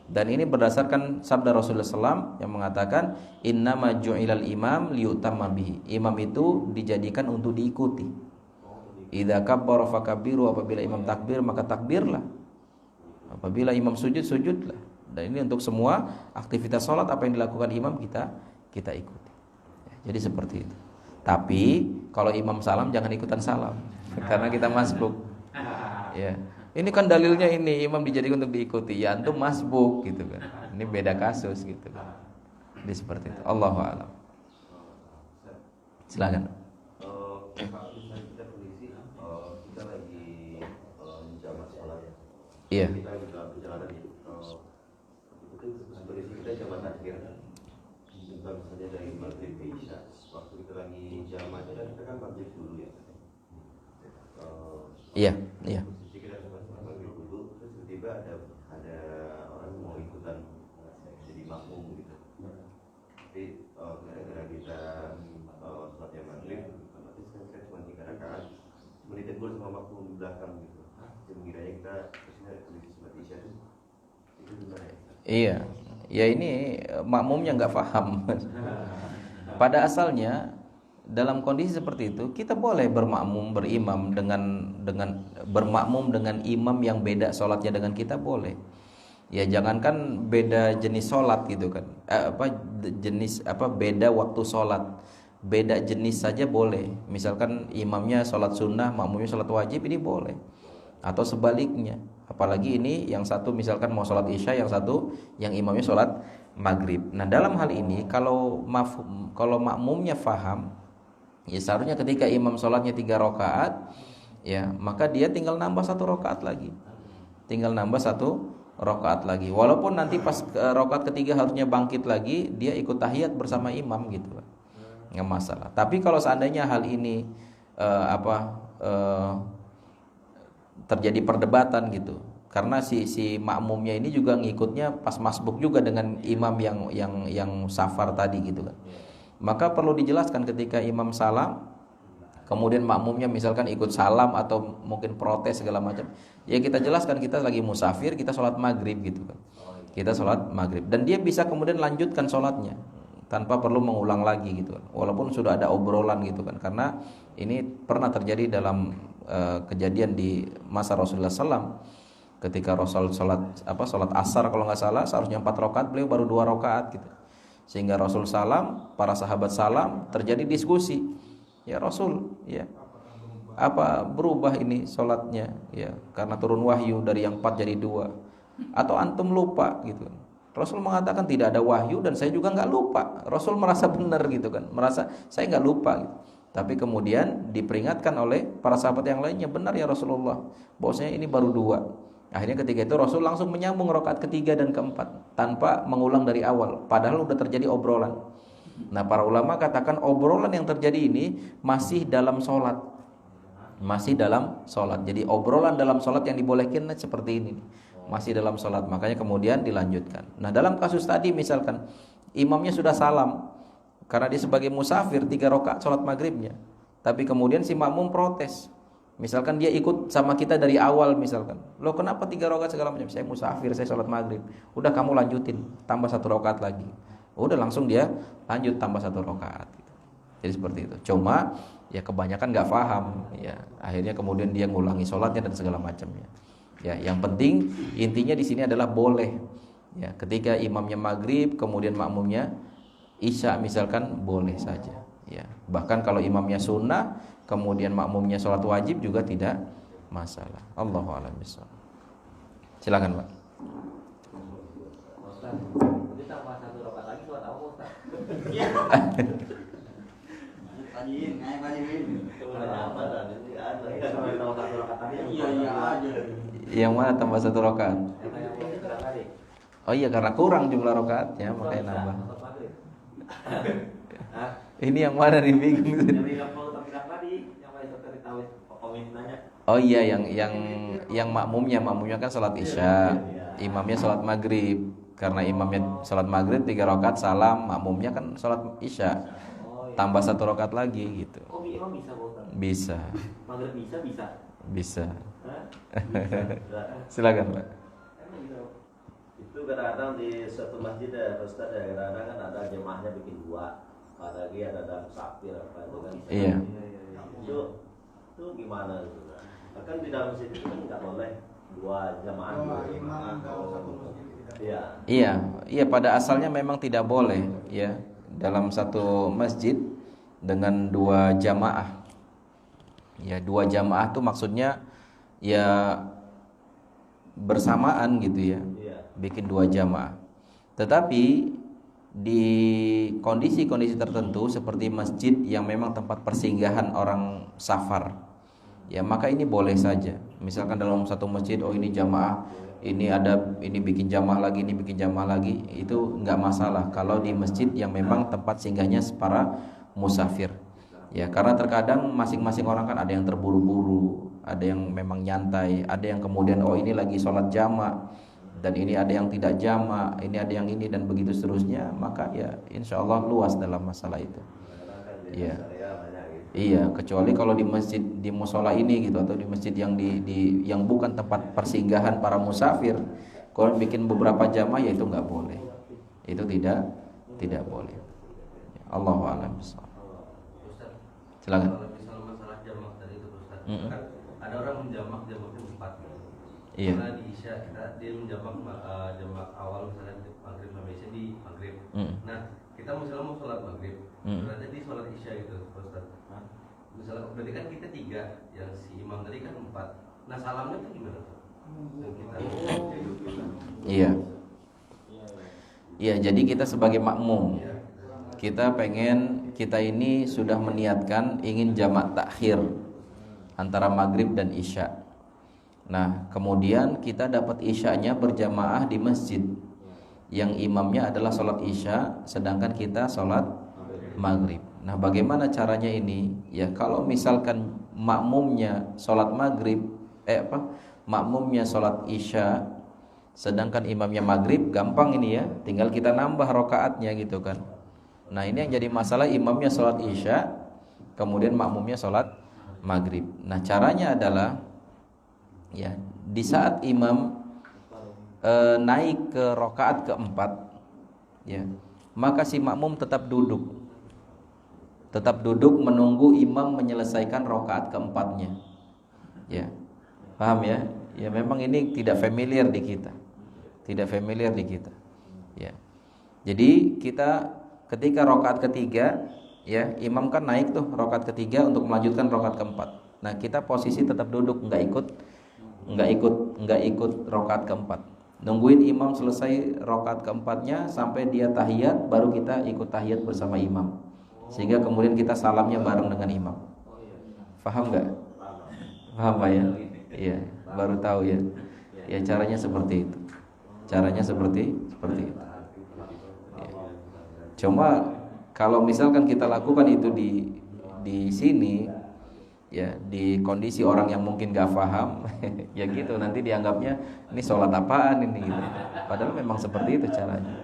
Dan ini berdasarkan sabda Rasulullah SAW yang mengatakan innama ju'ilal imam liyutamma bihi. Imam itu dijadikan untuk diikuti. Idza kabbara fakabbiru, apabila imam takbir maka takbirlah. Apabila imam sujud sujudlah. Dan ini untuk semua aktivitas salat apa yang dilakukan imam kita ikuti. Jadi seperti itu. Tapi kalau imam salam jangan ikutan salam karena kita masbuk. Ya. Ini kan dalilnya ini imam dijadikan untuk diikuti. Ya antum masbuk gitu kan. Ini beda kasus gitu kan. Jadi seperti itu. Allahu a'lam. Silakan. Kita kondisi kita lagi jamak sholat. Iya. Kita lagi dalam perjalanan itu kondisi kita jamak akhir. Bukan saja dari maghrib ke isya. Waktu kita lagi jamak dan kita kan maghrib dulu ya. Iya. Kita maghrib dulu, terus tiba-tiba ada orang mau ikutan jadi makmum gitu. Tapi gara-gara kita sholatnya maghrib, otomatis kan kita cuma 3 rakaat, menitegur sama makmum di belakang gitu. Jadi kiranya kita Iya, ya ini makmumnya nggak paham. Pada asalnya dalam kondisi seperti itu kita boleh bermakmum berimam dengan bermakmum dengan imam yang beda sholatnya dengan kita boleh. Ya jangankan beda jenis sholat gitu kan, beda waktu sholat, beda jenis saja boleh. Misalkan imamnya sholat sunnah, makmumnya sholat wajib, ini boleh. Atau sebaliknya. Apalagi ini yang satu misalkan mau sholat isya, yang satu yang imamnya sholat maghrib. Nah dalam hal ini kalau makmumnya faham, ya seharusnya ketika imam sholatnya 3 rakaat, ya maka dia tinggal nambah 1 rakaat lagi, walaupun nanti pas rakaat ketiga harusnya bangkit lagi, dia ikut tahiyat bersama imam gitu, nggak masalah. Tapi kalau seandainya hal ini terjadi perdebatan gitu, karena si makmumnya ini juga ngikutnya pas masbuk juga dengan imam yang safar tadi gitu kan, maka perlu dijelaskan ketika imam salam kemudian makmumnya misalkan ikut salam atau mungkin protes segala macam, ya kita jelaskan kita lagi musafir, kita sholat maghrib gitu kan, kita sholat maghrib, dan dia bisa kemudian lanjutkan sholatnya tanpa perlu mengulang lagi gitu kan, walaupun sudah ada obrolan gitu kan. Karena ini pernah terjadi dalam kejadian di masa Rasulullah SAW, ketika Rasul sholat asar kalau nggak salah, seharusnya 4 rakaat, beliau baru 2 rakaat gitu, sehingga Rasul salam, para sahabat salam, terjadi diskusi, ya Rasul, ya apa berubah ini sholatnya, ya karena turun wahyu dari yang 4 jadi 2, atau antum lupa gitu. Rasul mengatakan tidak ada wahyu dan saya juga nggak lupa. Rasul merasa benar gitu kan, merasa saya nggak lupa gitu. Tapi kemudian diperingatkan oleh para sahabat yang lainnya, benar ya Rasulullah, bahwasanya ini baru 2. Akhirnya ketika itu Rasul langsung menyambung rakaat ketiga dan keempat tanpa mengulang dari awal, padahal sudah terjadi obrolan. Nah para ulama katakan obrolan yang terjadi ini masih dalam sholat, jadi obrolan dalam sholat yang dibolehkan seperti ini, masih dalam sholat, makanya kemudian dilanjutkan. Nah dalam kasus tadi misalkan imamnya sudah salam karena dia sebagai musafir 3 rakaat sholat maghribnya, tapi kemudian si makmum protes, misalkan dia ikut sama kita dari awal, misalkan, lo kenapa 3 rakaat segala macam, saya musafir, saya sholat maghrib, udah kamu lanjutin tambah 1 rakaat lagi, udah langsung dia lanjut tambah 1 rakaat gitu. Jadi seperti itu. Cuma ya kebanyakan nggak paham, ya akhirnya kemudian dia ngulangi sholatnya dan segala macamnya. Ya yang penting intinya di sini adalah boleh, ya ketika imamnya maghrib kemudian makmumnya isya misalkan, boleh saja, ya bahkan kalau imamnya sunnah kemudian makmumnya sholat wajib juga tidak masalah. Allahu a'lam bishawab. Silakan Pak. Ustaz, ini tambah 1 rakaat lagi sholat apa Ustaz? Yang mana tambah 1 rakaat? Oh iya, karena kurang jumlah rakaatnya makanya nambah. Ini yang mana nih, bingung. Oh iya, yang makmumnya kan sholat isya, imamnya sholat maghrib. Karena imamnya sholat maghrib 3 rakaat salam, makmumnya kan sholat isya, tambah 1 rakaat lagi gitu. Oh imam bisa Ustaz? Bisa. Maghrib bisa? Bisa. Silakan Pak. Itu kadang-kadang di suatu masjid ya Ustaz ya, kadang-kadang kan ada jemaahnya bikin 2, apalagi ada musafir apa itu kan. Iya. Itu gimana itu? Kan di dalam masjid itu kan nggak boleh 2 jamaah. Iya, pada asalnya memang tidak boleh ya dalam satu masjid dengan 2 jamaah. Ya 2 jamaah itu maksudnya ya bersamaan gitu ya, bikin 2 jamaah. Tetapi di kondisi-kondisi tertentu seperti masjid yang memang tempat persinggahan orang safar, ya maka ini boleh saja. Misalkan dalam satu masjid, oh ini jamaah, ini bikin jamaah lagi, ini bikin jamaah lagi, itu nggak masalah kalau di masjid yang memang tempat singgahnya para musafir. Ya karena terkadang masing-masing orang kan ada yang terburu-buru, ada yang memang nyantai, ada yang kemudian oh ini lagi sholat jama', dan ini ada yang tidak jama', ini ada yang ini, dan begitu seterusnya. Maka ya insya Allah luas dalam masalah itu. Ya. Iya, kecuali kalau di masjid, di musola ini gitu, atau di masjid yang yang bukan tempat persinggahan para musafir, kalau bikin beberapa jamaah ya itu nggak boleh. Itu tidak boleh. Allahu a'lam bishawab. Ustaz, Silakan. kalau misal masalah jamak tadi itu Ustaz, Mm-mm. kan ada orang jamaknya 4. Iya. Karena di Isya dia menjamak jamak awal misalnya maghrib sama Isya di maghrib. Nah, kita misalnya mau sholat maghrib, berarti di sholat Isya gitu Ustaz. Misalnya berarti kan kita 3, yang si imam tadi kan 4. Nah, salamnya itu gimana Ustaz? Yang kita Iya. Iya, jadi kita sebagai makmum, kita ini sudah meniatkan ingin jamak takhir antara maghrib dan isya. Nah, kemudian kita dapat isyanya berjamaah di masjid yang imamnya adalah sholat isya, sedangkan kita sholat maghrib. Nah, bagaimana caranya ini? Ya, kalau misalkan makmumnya sholat maghrib, makmumnya sholat isya, sedangkan imamnya maghrib, gampang ini ya, tinggal kita nambah rokaatnya gitu kan. Nah, ini yang jadi masalah, imamnya sholat isya, kemudian makmumnya sholat maghrib. Nah, caranya adalah ya, di saat imam naik ke rokaat keempat, ya, maka si makmum tetap duduk menunggu imam menyelesaikan rokaat keempatnya. Ya, paham ya? Ya, memang ini tidak familiar di kita. Ya. Jadi kita ketika rokaat ketiga, ya, imam kan naik tuh rokaat ketiga untuk melanjutkan rokaat keempat. Nah, kita posisi tetap duduk, nggak ikut rokaat keempat. Nungguin imam selesai rokaat keempatnya sampai dia tahiyat, baru kita ikut tahiyat bersama imam. Sehingga kemudian kita salamnya bareng dengan imam. Paham nggak? Paham Pak ya? Iya, baru tahu ya. Ya, caranya seperti itu. Seperti itu. Ya. Cuma kalau misalkan kita lakukan itu di sini, ya, di kondisi orang yang mungkin gak paham, ya gitu, nanti dianggapnya ini sholat apaan ini gitu. Padahal memang seperti itu caranya.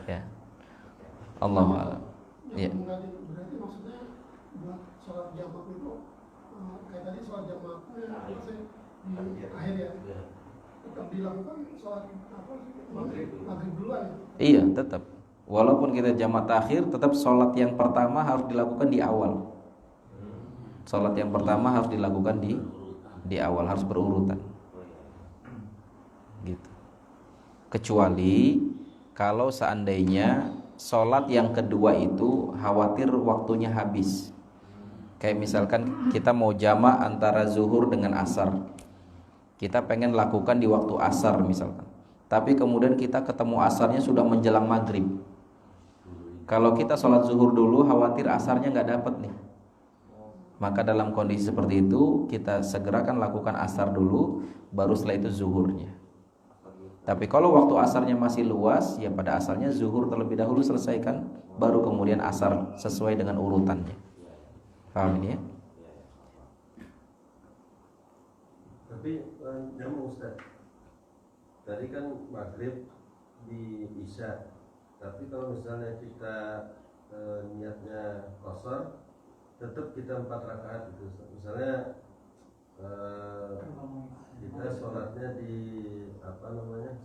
Ya, Allahu a'lam. Ya. Berarti maksudnya buat sholat jamak itu kayak tadi sholat jamaknya di akhir ya, tetap dilakukan sholat maghrib duluan ya? Iya, tetap. Walaupun kita jamak takhir, tetap sholat yang pertama harus dilakukan di awal. Di awal, harus berurutan. Gitu. Kecuali kalau seandainya sholat yang kedua itu khawatir waktunya habis. Kayak misalkan kita mau jamak antara zuhur dengan asar. Kita pengen lakukan di waktu asar misalkan. Tapi kemudian kita ketemu asarnya sudah menjelang maghrib. Kalau kita sholat zuhur dulu, khawatir asarnya nggak dapat nih. Maka dalam kondisi seperti itu, kita segerakan lakukan asar dulu, baru setelah itu zuhurnya. Tapi kalau waktu asarnya masih luas, ya pada asalnya zuhur terlebih dahulu selesaikan, baru kemudian asar sesuai dengan urutannya. Paham ini ya? Tapi jamu Ustaz, tadi kan maghrib di isya. Tapi kalau misalnya kita niatnya qashar, tetap kita 4 rakaat gitu. Misalnya kita sholatnya di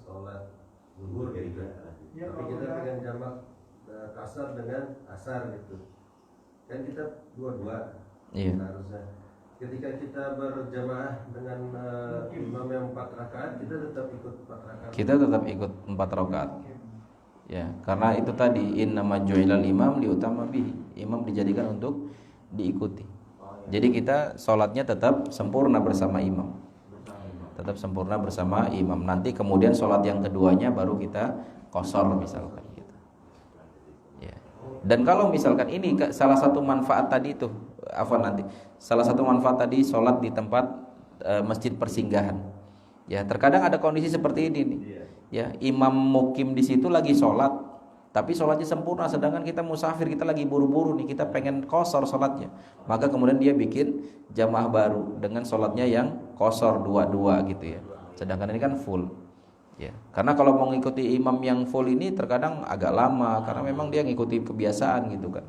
sholat zuhur gitu. Tapi kita pengen jamak qashar dengan asar gitu. Kan kita dua-dua harusnya. Ketika kita berjamaah dengan imam yang 4 rakaat, kita tetap ikut 4 rakaat. Ya, karena itu tadi innama ju'ilal imam liutama bihi. Imam dijadikan untuk diikuti. Jadi kita sholatnya tetap sempurna bersama imam. Nanti kemudian sholat yang keduanya baru kita qashar misalkan gitu. Ya. Dan kalau misalkan ini salah satu manfaat tadi itu, salah satu manfaat tadi sholat di tempat masjid persinggahan. Ya, terkadang ada kondisi seperti ini nih. Ya, imam mukim di situ lagi sholat, tapi sholatnya sempurna, sedangkan kita musafir, kita lagi buru-buru nih, kita pengen qashar sholatnya. Maka kemudian dia bikin jamaah baru dengan sholatnya yang qashar 2-2 gitu ya. Sedangkan ini kan full. Ya, karena kalau mau ngikuti imam yang full ini terkadang agak lama, karena memang dia ngikuti kebiasaan gitu kan.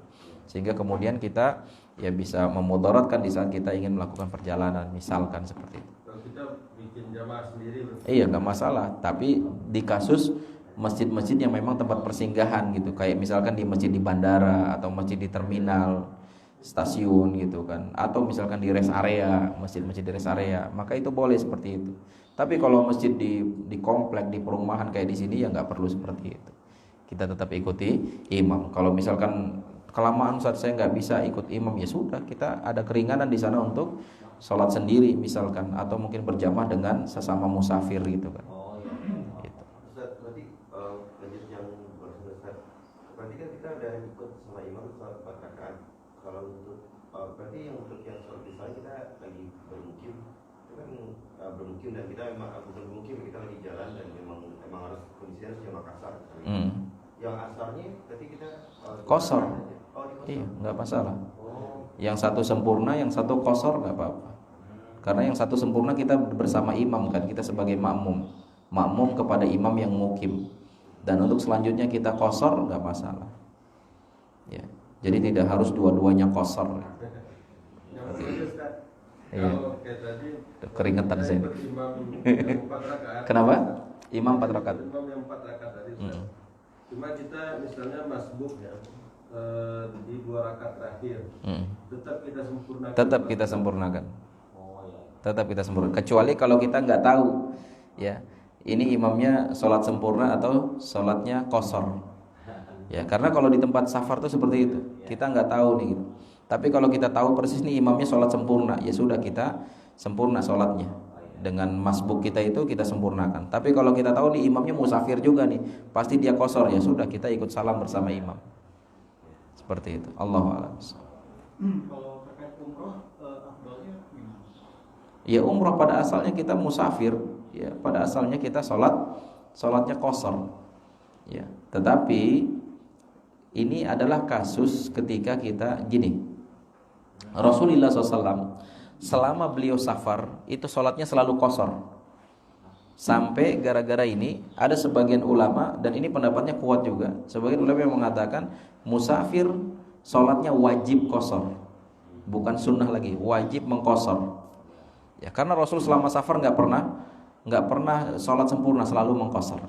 sehingga kemudian kita ya bisa memudaratkan di saat kita ingin melakukan perjalanan, misalkan seperti itu. Kalau kita bikin jamaah sendiri Iya, nggak masalah. Tapi di kasus masjid-masjid yang memang tempat persinggahan gitu, kayak misalkan di masjid di bandara atau masjid di terminal stasiun gitu kan, atau misalkan di rest area, masjid-masjid di rest area, maka itu boleh seperti itu. Tapi kalau masjid di komplek, di perumahan kayak di sini ya nggak perlu seperti itu. Kita tetap ikuti imam. Kalau misalkan kelamaan saat saya nggak bisa ikut imam, ya sudah, kita ada keringanan di sana untuk sholat sendiri misalkan, atau mungkin berjamaah dengan sesama musafir gitu kan. Gitu. Ustaz, berarti lanjut yang barusan Ustaz, berarti kan kita udah ikut sama imam sholat 4 rakaat. Kalau untuk berarti yang untuk yang sholat misalnya kita lagi bermukim, itu kan bermukim dan kita memang bukan bermukim, kita lagi jalan dan memang harus kondisinya harus jamak asar. Yang asarnya berarti kita Qashar. di Iya, nggak masalah. Yang satu sempurna, yang satu qashar nggak apa-apa. Karena yang satu sempurna kita bersama imam kan, kita sebagai makmum kepada imam yang mukim. Dan untuk selanjutnya kita qashar nggak masalah. Ya, jadi tidak harus dua-duanya qashar. Iya. Kalau kayak tadi Keringetan saya. Imam yang 4 rakaat. Kenapa? Imam 4 rakaat. Imam yang 4 rakaat tadi. Cuma kita misalnya masbuk ya di 2 rakaat terakhir. Tetap kita sempurnakan. Tetap kita sempurnakan. Tetap kita sempurnakan. Kecuali kalau kita nggak tahu, ya, ini imamnya sholat sempurna atau sholatnya qashar. Ya, karena kalau di tempat safar tuh seperti itu, kita nggak tahu nih. Gitu. Tapi kalau kita tahu persis nih imamnya sholat sempurna, ya sudah kita sempurna sholatnya. Dengan masbuk kita itu kita sempurnakan. Tapi kalau kita tahu nih imamnya musafir juga nih, pasti dia qashar, ya sudah kita ikut salam bersama imam. Seperti itu. Allahu a'lam. Kalau terkait umroh, afdalnya gimana? Ya umroh pada asalnya kita musafir, ya pada asalnya kita sholatnya qashar. Ya, tetapi ini adalah kasus ketika kita gini. Rasulullah SAW selama beliau safar itu sholatnya selalu qashar. Sampai gara-gara ini ada sebagian ulama, dan ini pendapatnya kuat juga, sebagian ulama yang mengatakan musafir sholatnya wajib qashar, bukan sunnah lagi, wajib mengqashar. Ya, karena Rasul selama safar nggak pernah sholat sempurna, selalu mengqashar.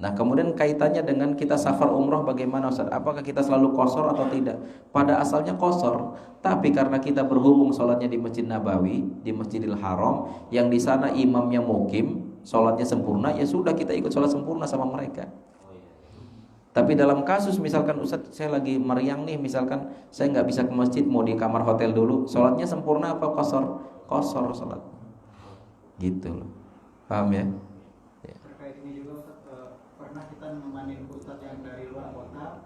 Nah, kemudian kaitannya dengan kita safar umroh bagaimana Ustaz? Apakah kita selalu qashar atau tidak? Pada asalnya qashar, tapi karena kita berhubung sholatnya di Masjid Nabawi, di Masjidil Haram, yang di sana imamnya mukim, sholatnya sempurna, ya sudah kita ikut sholat sempurna sama mereka. Tapi dalam kasus misalkan Ustaz, saya lagi meriang nih, misalkan saya nggak bisa ke masjid, mau di kamar hotel dulu, sholatnya sempurna apa qashar? Qashar sholat. Gitu loh. Paham ya? Terkait ini juga Ustaz, pernah kita nemenin Ustaz yang dari luar kota,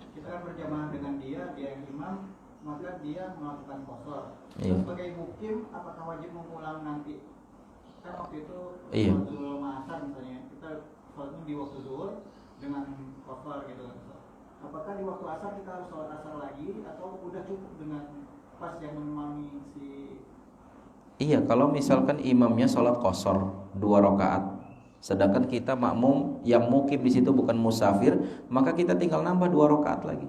kita kan berjamaah dengan dia yang imam, maka dia melakukan qashar. Iya. Sebagai mukim, apakah wajib mengulang nanti? Kan waktu itu Iya. waktu asar misalnya, kita sholatnya di waktu zuhur dengan qashar gitu. Apakah di waktu asar kita harus sholat asar lagi, atau udah cukup dengan pas yang memahami si? Iya, kalau misalkan imamnya sholat qashar 2 rakaat, sedangkan kita makmum yang mukim di situ bukan musafir, maka kita tinggal nambah 2 rakaat lagi.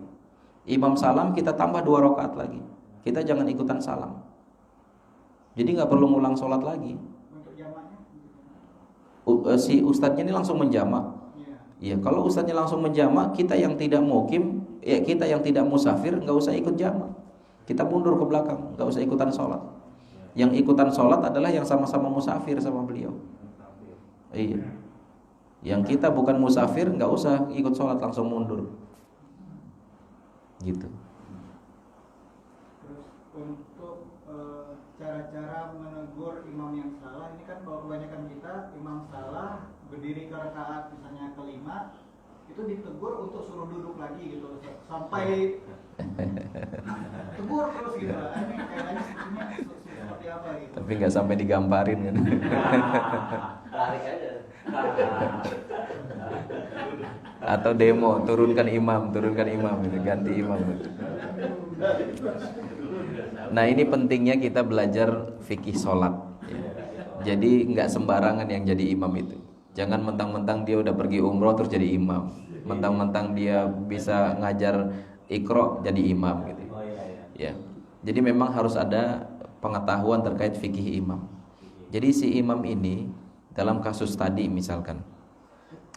Imam salam, kita tambah 2 rakaat lagi. Kita jangan ikutan salam. Jadi nggak perlu ngulang sholat lagi. Untuk jamaknya? Si ustadznya ini langsung menjamak. Iya, kalau ustadznya langsung menjamak, kita yang tidak mukim, ya kita yang tidak musafir nggak usah ikut jamak. Kita mundur ke belakang, nggak usah ikutan sholat. Yang ikutan sholat adalah yang sama-sama musafir sama beliau. Iya. Yang kita bukan musafir nggak usah ikut sholat, langsung mundur. Gitu. Terus untuk cara-cara menegur imam yang salah, ini kan bahwa kebanyakan kita imam salah berdiri ke rakaat misalnya kelima, itu ditegur untuk suruh duduk lagi gitu sampai tegur terus gitu. Ini kayaknya seperti apa gitu. Tapi nggak sampai digambarin kan. Tarik aja. Atau demo, turunkan imam gitu, ganti imam gitu. Nah, ini pentingnya kita belajar fikih sholat ya. Jadi nggak sembarangan yang jadi imam itu. Jangan mentang-mentang dia udah pergi umroh terus jadi imam. Mentang-mentang dia bisa ngajar Iqra jadi imam gitu. Ya. Jadi memang harus ada pengetahuan terkait fikih imam. Jadi si imam ini dalam kasus tadi misalkan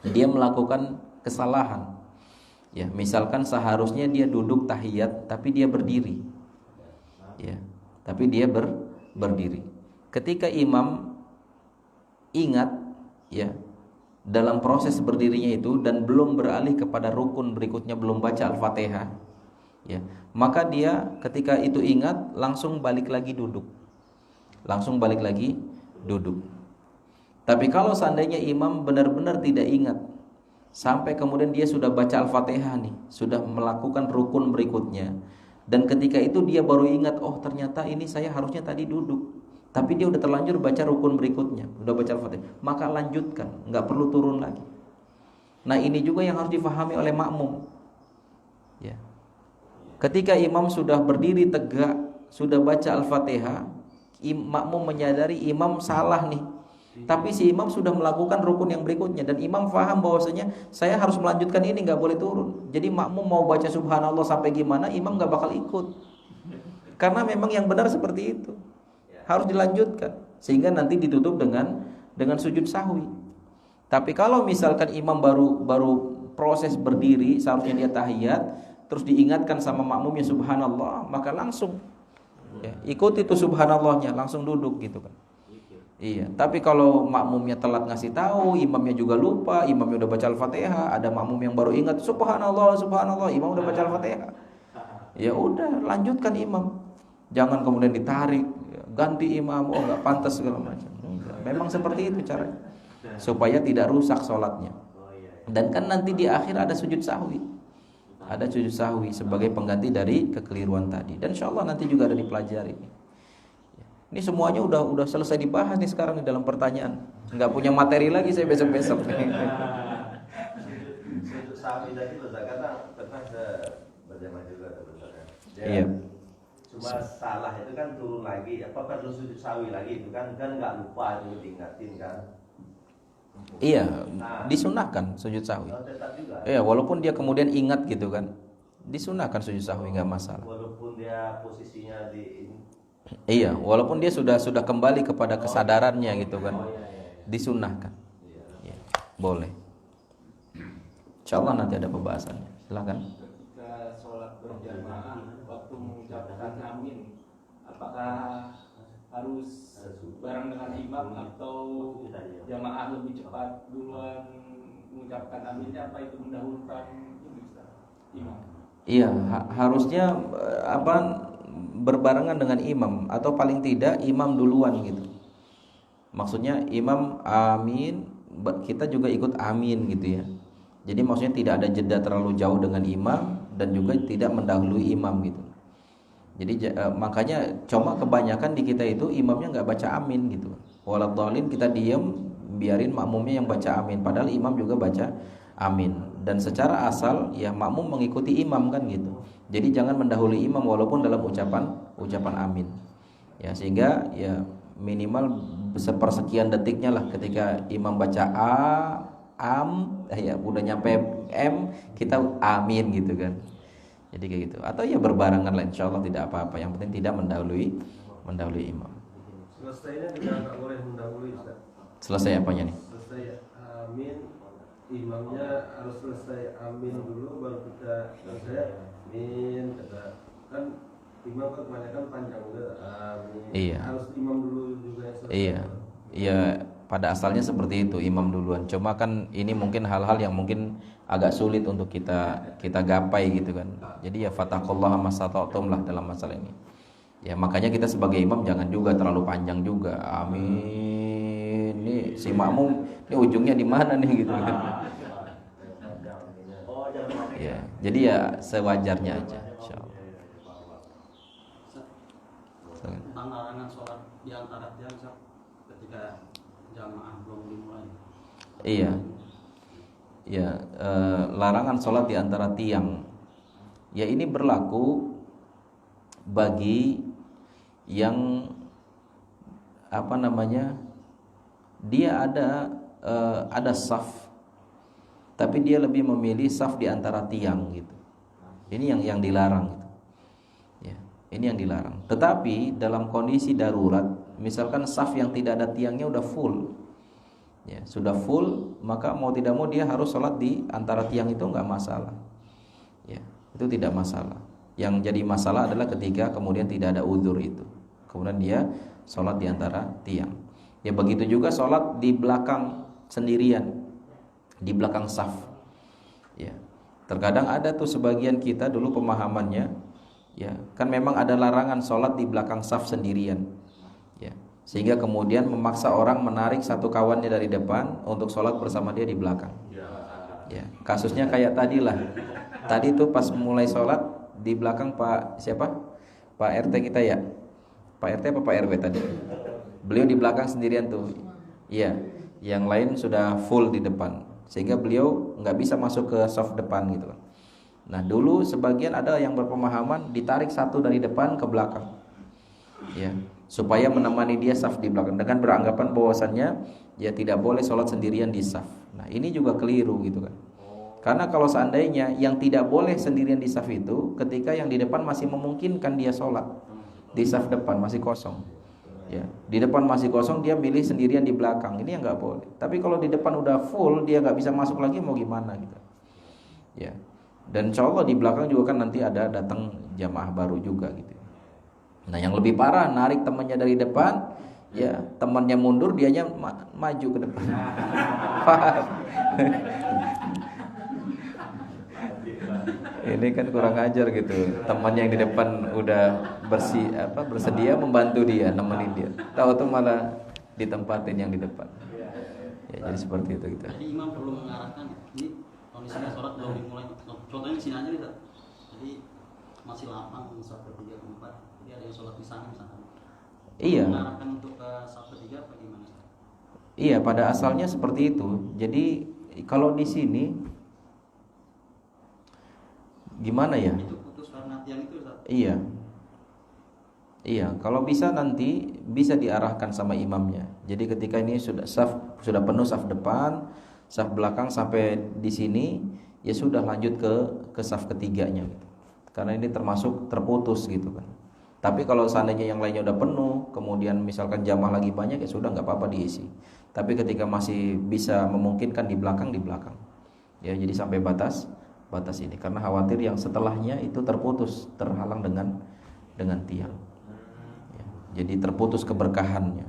dia melakukan kesalahan. Ya, misalkan seharusnya dia duduk tahiyat tapi dia berdiri. Ya, tapi dia berdiri. Ketika imam ingat ya dalam proses berdirinya itu dan belum beralih kepada rukun berikutnya, belum baca Al-Fatihah, ya, maka dia ketika itu ingat langsung balik lagi duduk. Tapi kalau seandainya imam benar-benar tidak ingat sampai kemudian dia sudah baca Al-Fatihah nih, sudah melakukan rukun berikutnya, dan ketika itu dia baru ingat, oh ternyata ini saya harusnya tadi duduk, tapi dia udah terlanjur baca rukun berikutnya, udah baca Al-Fatihah, maka lanjutkan, nggak perlu turun lagi. Nah ini juga yang harus difahami oleh makmum. Ya. Ketika imam sudah berdiri tegak, sudah baca Al-Fatihah, makmum menyadari imam salah nih, tapi si imam sudah melakukan rukun yang berikutnya dan imam faham bahwasanya saya harus melanjutkan ini, nggak boleh turun. Jadi makmum mau baca subhanallah sampai gimana, imam nggak bakal ikut, karena memang yang benar seperti itu, harus dilanjutkan sehingga nanti ditutup dengan sujud sahwi. Tapi kalau misalkan imam baru proses berdiri, seharusnya dia tahiyat, terus diingatkan sama makmumnya subhanallah, maka langsung ya, ikuti itu subhanallahnya, langsung duduk gitu kan. Iya, tapi kalau makmumnya telat ngasih tahu, imamnya juga lupa, imamnya udah baca Al-Fatihah, ada makmum yang baru ingat subhanallah, imam udah baca Al-Fatihah, ya udah lanjutkan imam. Jangan kemudian ditarik, ganti imam, oh nggak pantas segala macam. Memang seperti itu caranya, supaya tidak rusak sholatnya. Dan kan nanti di akhir ada sujud sahwi, sebagai pengganti dari kekeliruan tadi. Dan insyaallah nanti juga ada dipelajari. Ini semuanya udah selesai dibahas nih sekarang di dalam pertanyaan. Nggak punya materi lagi saya besok-besok. Sujud sahwi tadi Ustaz kata pernah saya berjamaah juga Ustaz. Iya. Cuma salah itu kan turun lagi. Apa perlu sujud sahwi lagi itu kan nggak lupa itu diingatin kan. Iya, disunahkan sujud sahwi. Tetap juga. Iya, walaupun dia kemudian ingat gitu kan, disunahkan sujud sahwi, nggak masalah. Walaupun dia posisinya di Iya, walaupun dia sudah kembali kepada kesadarannya gitu kan, disunahkan. Ya, boleh. Insyaallah nanti ada pembahasannya. Silakan. Ketika sholat berjamaah waktu mengucapkan amin, apakah harus bareng dengan imam atau jamaah lebih cepat duluan mengucapkan aminnya, apa itu mendahulukan imam? Iya, harusnya berbarengan dengan imam, atau paling tidak imam duluan gitu. Maksudnya imam amin, kita juga ikut amin gitu ya. Jadi maksudnya tidak ada jeda terlalu jauh dengan imam dan juga tidak mendahului imam gitu. Jadi makanya cuma kebanyakan di kita itu imamnya nggak baca amin gitu. Waladhdallin, kita diem biarin makmumnya yang baca amin, padahal imam juga baca amin. Dan secara asal ya makmum mengikuti imam kan gitu. Jadi jangan mendahului imam walaupun dalam ucapan amin. Ya, sehingga ya minimal sepersekian detiknya lah ketika imam baca ya udah nyampe m kita amin gitu kan. Jadi kayak gitu. Atau ya berbarengan lah, insyaallah tidak apa-apa. Yang penting tidak mendahului imam. Selesainya juga nggak boleh mendahului Ustaz. Selesai apanya nih? Selesai amin, imamnya harus selesai amin dulu baru kita selesai amin. Kan imam kan kebanyakan panjang udah amin. Iya. Harus imam dulu juga yang selesai. Iya. Iya, pada asalnya seperti itu, imam duluan. Cuma kan ini mungkin hal-hal yang mungkin agak sulit untuk kita gapai gitu kan. Jadi ya fattaqullaha masata'tum lah dalam masalah ini. Ya makanya kita sebagai imam jangan juga terlalu panjang juga. Amin. Ini si makmum ini ujungnya di mana nih gitu kan. Ya, jadi ya sewajarnya aja insyaallah. Tentang larangan sholat di antara tiang ketika jamaah belum dimulai. Iya. Ya, larangan sholat di antara tiang. Ya ini berlaku bagi yang dia ada saf, tapi dia lebih memilih saf di antara tiang gitu. Ini yang dilarang gitu. Ya, ini yang dilarang. Tetapi dalam kondisi darurat, misalkan saf yang tidak ada tiangnya udah full, ya sudah full, maka mau tidak mau dia harus sholat di antara tiang itu nggak masalah. Ya, itu tidak masalah. Yang jadi masalah adalah ketika kemudian tidak ada uzur itu, kemudian dia sholat di antara tiang. Ya begitu juga sholat di belakang sendirian, di belakang saf. Ya, terkadang ada tuh sebagian kita dulu pemahamannya, ya kan memang ada larangan sholat di belakang saf sendirian, ya sehingga kemudian memaksa orang menarik satu kawannya dari depan untuk sholat bersama dia di belakang. Ya, kasusnya kayak tadi lah. Tadi tuh pas mulai sholat di belakang Pak siapa? Pak RT kita ya. Pak RT apa Pak RW tadi? Beliau di belakang sendirian tuh. Iya, yang lain sudah full di depan, sehingga beliau nggak bisa masuk ke saf depan gitu. Nah dulu sebagian ada yang berpemahaman ditarik satu dari depan ke belakang, ya supaya menemani dia saf di belakang, dengan beranggapan bahwasannya ya tidak boleh sholat sendirian di saf. Nah ini juga keliru gitu kan. Karena kalau seandainya yang tidak boleh sendirian di saf itu ketika yang di depan masih memungkinkan dia sholat di saf depan masih kosong, ya di depan masih kosong dia milih sendirian di belakang, ini yang nggak boleh. Tapi kalau di depan udah full dia nggak bisa masuk lagi, mau gimana gitu, ya. Dan insya Allah di belakang juga kan nanti ada datang jamaah baru juga gitu. Nah yang lebih parah narik temannya dari depan, ya temannya mundur dianya maju ke depan. Ini kan kurang ajar gitu. Temannya yang di depan udah bersedia membantu dia, nemenin dia, tahu tuh malah ditempatin yang di depan. Ya jadi seperti itu gitu. Jadi imam perlu mengarahkan ini kondisinya sholat belum dimulai. Contohnya di sini aja nih, jadi masih lapang saf ketiga keempat, jadi ada yang sholat di sana misalkan. Iya. Mengarahkan untuk ke saf ketiga apa gimana? Iya, pada asalnya seperti itu. Jadi kalau di sini gimana ya? Itu putus karena tiang itu Ustaz. Iya. Iya, kalau bisa nanti bisa diarahkan sama imamnya. Jadi ketika ini sudah penuh saf depan, saf belakang sampai di sini, ya sudah lanjut ke saf ketiganya gitu. Karena ini termasuk terputus gitu kan. Tapi kalau seandainya yang lainnya udah penuh, kemudian misalkan jamaah lagi banyak, ya sudah nggak apa-apa diisi. Tapi ketika masih bisa memungkinkan di belakang. Ya jadi sampai batas ini, karena khawatir yang setelahnya itu terputus, terhalang dengan tiang. Ya, jadi terputus keberkahannya.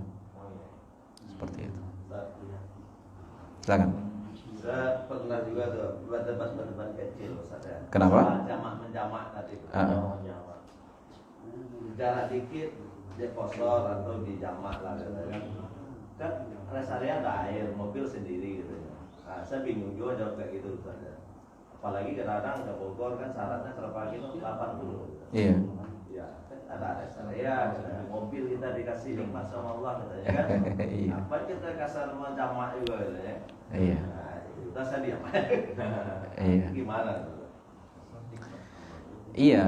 Seperti itu. Silakan. Saya pernah juga tuh berdebat kecil Ustaz ya. Kenapa? Menjamak tadi. Jarak dikit dia kosor atau dijamak lah katanya. Kan rest area ada air, mobil sendiri gitu. Nah, saya bingung juga jawab kayak gitu Ustaz ya. Apalagi kadang-kadang ke Bogor kan syaratnya terpagi itu 80. Iya. Ya, kan ada rest area, mobil kita dikasih nikmat sama Allah katanya kan. Iya. Apa kita kasar menjamak juga katanya. Iya. Nah, itu saya diam. Iya. Gimana? Iya.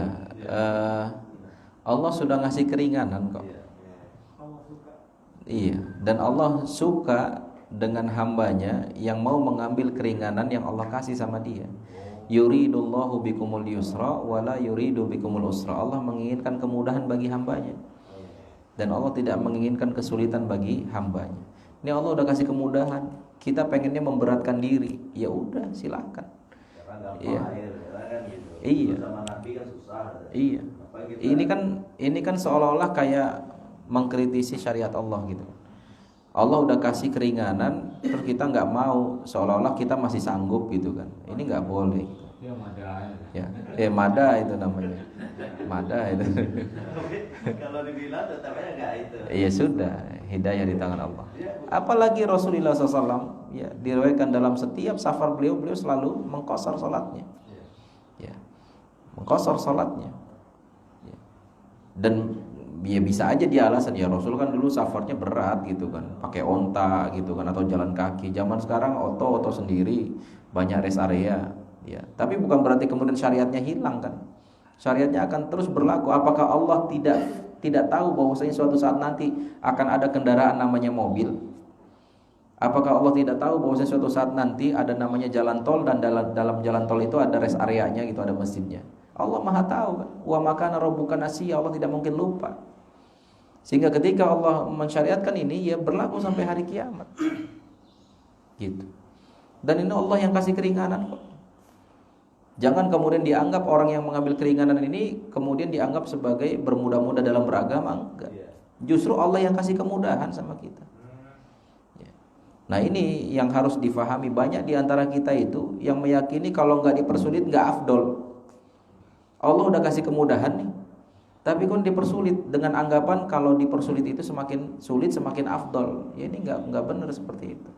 Allah sudah ngasih keringanan kok. Iya. Dan Allah suka dengan hambanya yang mau mengambil keringanan yang Allah kasih sama dia. Yuridullahu bikumul yusra wala yuridu bikumul usra. Allah menginginkan kemudahan bagi hambanya, dan Allah tidak menginginkan kesulitan bagi hambanya. Ini Allah udah kasih kemudahan, kita pengennya memberatkan diri, ya udah silakan. Iya. Iya. Iya. Ini kan seolah-olah kayak mengkritisi syariat Allah gitu. Allah udah kasih keringanan, terus kita nggak mau, seolah-olah kita masih sanggup gitu kan. Ini nggak boleh. Ya, mada itu namanya. Mada itu. Kalau dibilang tetapnya nggak itu. Iya sudah, hidayah di tangan Allah. Apalagi Rasulullah SAW, ya diriwayatkan dalam setiap safar beliau selalu mengqasar salatnya. Ya, mengqasar salatnya. Ya. Dan ya bisa aja dia alasan, ya Rasul kan dulu safarnya berat gitu kan, pakai onta gitu kan, atau jalan kaki. Zaman sekarang oto sendiri, banyak rest area, ya. Tapi bukan berarti kemudian syariatnya hilang kan. Syariatnya akan terus berlaku. Apakah Allah tidak tahu bahwasanya suatu saat nanti akan ada kendaraan namanya mobil? Apakah Allah tidak tahu bahwasanya suatu saat nanti ada namanya jalan tol, dan dalam jalan tol itu ada rest areanya gitu, ada masjidnya? Allah Maha tahu kan. Wa makana rabbuka nasiya, Allah tidak mungkin lupa. Sehingga ketika Allah mensyariatkan ini, ya berlaku sampai hari kiamat. Gitu. Dan ini Allah yang kasih keringanan kok. Jangan kemudian dianggap orang yang mengambil keringanan ini kemudian dianggap sebagai bermudah-mudah dalam beragama, enggak. Justru Allah yang kasih kemudahan sama kita. Nah ini yang harus difahami. Banyak di antara kita itu yang meyakini kalau nggak dipersulit nggak afdol. Allah udah kasih kemudahan nih, tapi kan dipersulit dengan anggapan kalau dipersulit itu semakin sulit semakin afdol. Ya ini nggak benar seperti itu.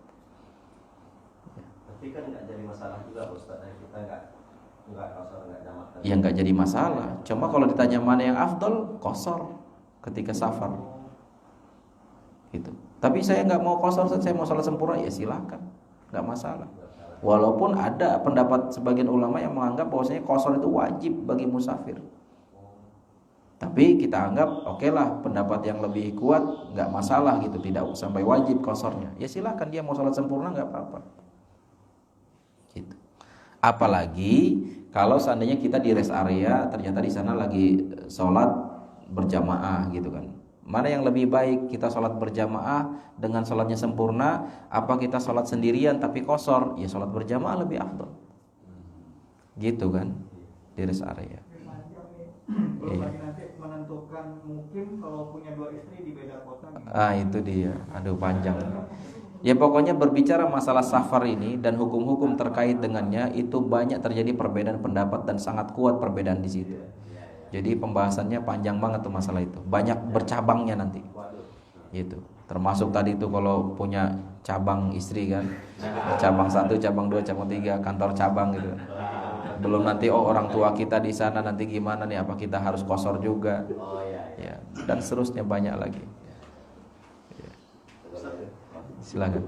Tapi kan nggak jadi masalah juga Ustaz, kita nggak kosor nggak jamak. Ya nggak jadi masalah. Cuma kalau ditanya mana yang afdol, kosor ketika safar. Gitu. Tapi saya nggak mau kosor, saya mau salat sempurna, ya silakan, nggak masalah. Walaupun ada pendapat sebagian ulama yang menganggap bahwasanya kosor itu wajib bagi musafir. Tapi kita anggap oke lah, pendapat yang lebih kuat nggak masalah gitu, tidak sampai wajib kosornya. Ya silakan, dia mau salat sempurna nggak apa-apa. Gitu. Apalagi kalau seandainya kita di rest area, ternyata di sana lagi sholat berjamaah gitu kan. Mana yang lebih baik, kita sholat berjamaah dengan sholatnya sempurna, apa kita sholat sendirian tapi kosor? Ya sholat berjamaah lebih afdal. Gitu kan, di rest area. Belum lagi nanti menentukan mungkin kalau punya 2 istri di beda kota. Itu dia, aduh panjang. Ya pokoknya berbicara masalah safar ini dan hukum-hukum terkait dengannya itu banyak terjadi perbedaan pendapat dan sangat kuat perbedaan di situ. Jadi pembahasannya panjang banget tuh masalah itu. Banyak bercabangnya nanti. Gitu. Termasuk tadi itu kalau punya cabang istri kan. Cabang 1, cabang 2, cabang 3, kantor cabang gitu. Belum nanti orang tua kita di sana nanti gimana nih, apa kita harus kosor juga. Ya, dan seterusnya banyak lagi. Ya. Silakan.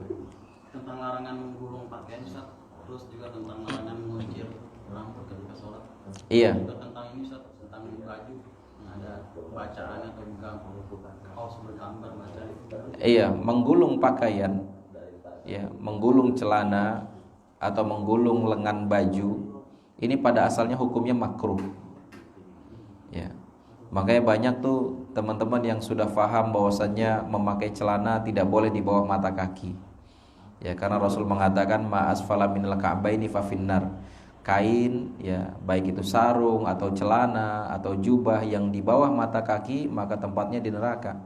Tentang larangan menggulung pakaian Ustaz, terus juga tentang larangan menguncir rambut ketika sholat. Iya. Juga tentang ini Ustaz, tentang baju yang ada bacaan atau kaos bergambar macam. Iya, menggulung pakaian, ya, menggulung celana atau menggulung lengan baju, ini pada asalnya hukumnya makruh. Ya, makanya banyak tuh teman-teman yang sudah paham bahwasannya memakai celana tidak boleh di bawah mata kaki. Ya, karena Rasul mengatakan ma asfala minal ka'baini fa finnar. Kain, ya, baik itu sarung atau celana atau jubah yang di bawah mata kaki maka tempatnya di neraka.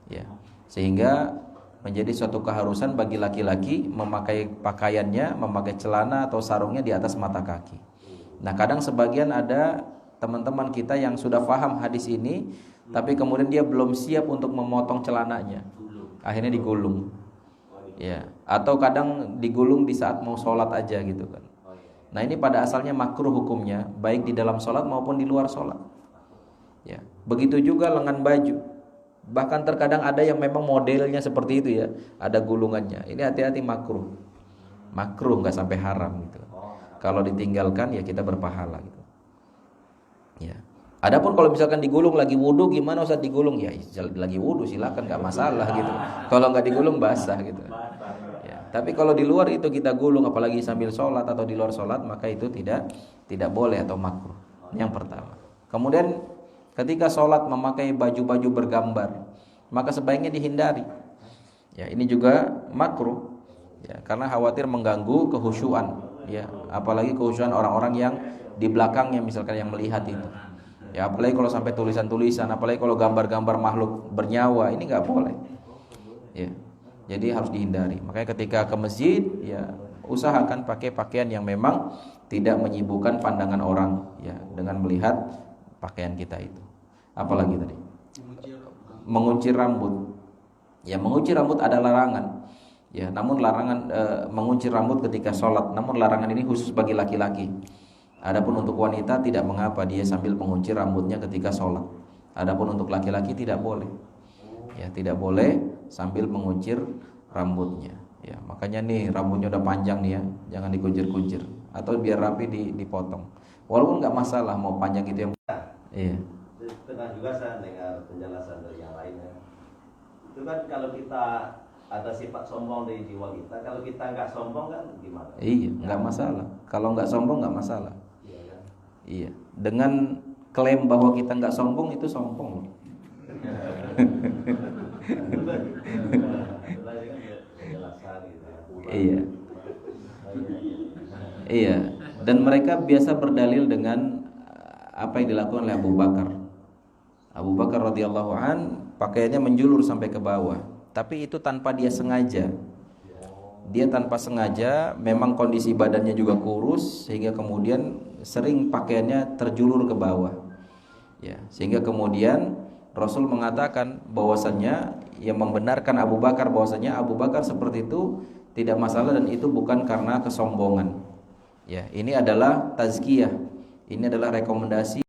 Ya, sehingga menjadi suatu keharusan bagi laki-laki memakai pakaiannya, memakai celana atau sarungnya di atas mata kaki. Nah, kadang sebagian ada teman-teman kita yang sudah paham hadis ini, tapi kemudian dia belum siap untuk memotong celananya. Akhirnya digulung. Ya, atau kadang digulung di saat mau sholat aja gitu kan. Nah, ini pada asalnya makruh hukumnya, baik di dalam sholat maupun di luar sholat. Ya, begitu juga lengan baju. Bahkan terkadang ada yang memang modelnya seperti itu ya, ada gulungannya. Ini hati-hati makruh. Makruh, nggak sampai haram gitu. Kalau ditinggalkan ya kita berpahala gitu. Ya. Adapun kalau misalkan digulung lagi wudu, gimana Ustaz digulung? Ya lagi wudu silakan, nggak masalah gitu. Kalau nggak digulung basah gitu. Ya. Tapi kalau di luar itu kita gulung, apalagi sambil sholat atau di luar sholat, maka itu tidak boleh atau makruh. Yang pertama. Kemudian ketika sholat memakai baju-baju bergambar, maka sebaiknya dihindari. Ya, ini juga makruh. Ya, karena khawatir mengganggu kehusyuan. Ya, apalagi kehusyuan orang-orang yang di belakangnya misalkan yang melihat itu. Ya, apalagi kalau sampai tulisan-tulisan, apalagi kalau gambar-gambar makhluk bernyawa, ini nggak boleh. Ya, jadi harus dihindari. Makanya ketika ke masjid, ya usahakan pakai pakaian yang memang tidak menyibukkan pandangan orang, ya, dengan melihat pakaian kita itu. Apalagi tadi? Menguncir rambut. Ya, menguncir rambut ada larangan. Ya, namun larangan menguncir rambut ketika sholat. Namun larangan ini khusus bagi laki-laki. Adapun untuk wanita tidak mengapa dia sambil menguncir rambutnya ketika sholat. Adapun untuk laki-laki tidak boleh. Ya, tidak boleh sambil menguncir rambutnya. Ya, makanya nih rambutnya udah panjang nih ya, jangan dikuncir-kuncir atau biar rapi dipotong. Walaupun nggak masalah mau panjang itu yang. Iya. Tengah juga saya dengar penjelasan dari yang lainnya. Itu kan kalau kita ada sifat sombong dari jiwa kita, kalau kita nggak sombong kan gimana? Iya, nggak masalah. Kalau nggak sombong nggak masalah. Iya kan? Iya, dengan klaim bahwa kita nggak sombong itu sombong. Iya. Iya, dan mereka biasa berdalil dengan apa yang dilakukan oleh Abu Bakar. Abu Bakar radhiyallahu an pakaiannya menjulur sampai ke bawah, tapi itu tanpa dia sengaja. Dia tanpa sengaja, memang kondisi badannya juga kurus sehingga kemudian sering pakaiannya terjulur ke bawah. Ya, sehingga kemudian Rasul mengatakan bahwasannya yang membenarkan Abu Bakar bahwasannya Abu Bakar seperti itu tidak masalah dan itu bukan karena kesombongan. Ya, ini adalah tazkiyah. Ini adalah rekomendasi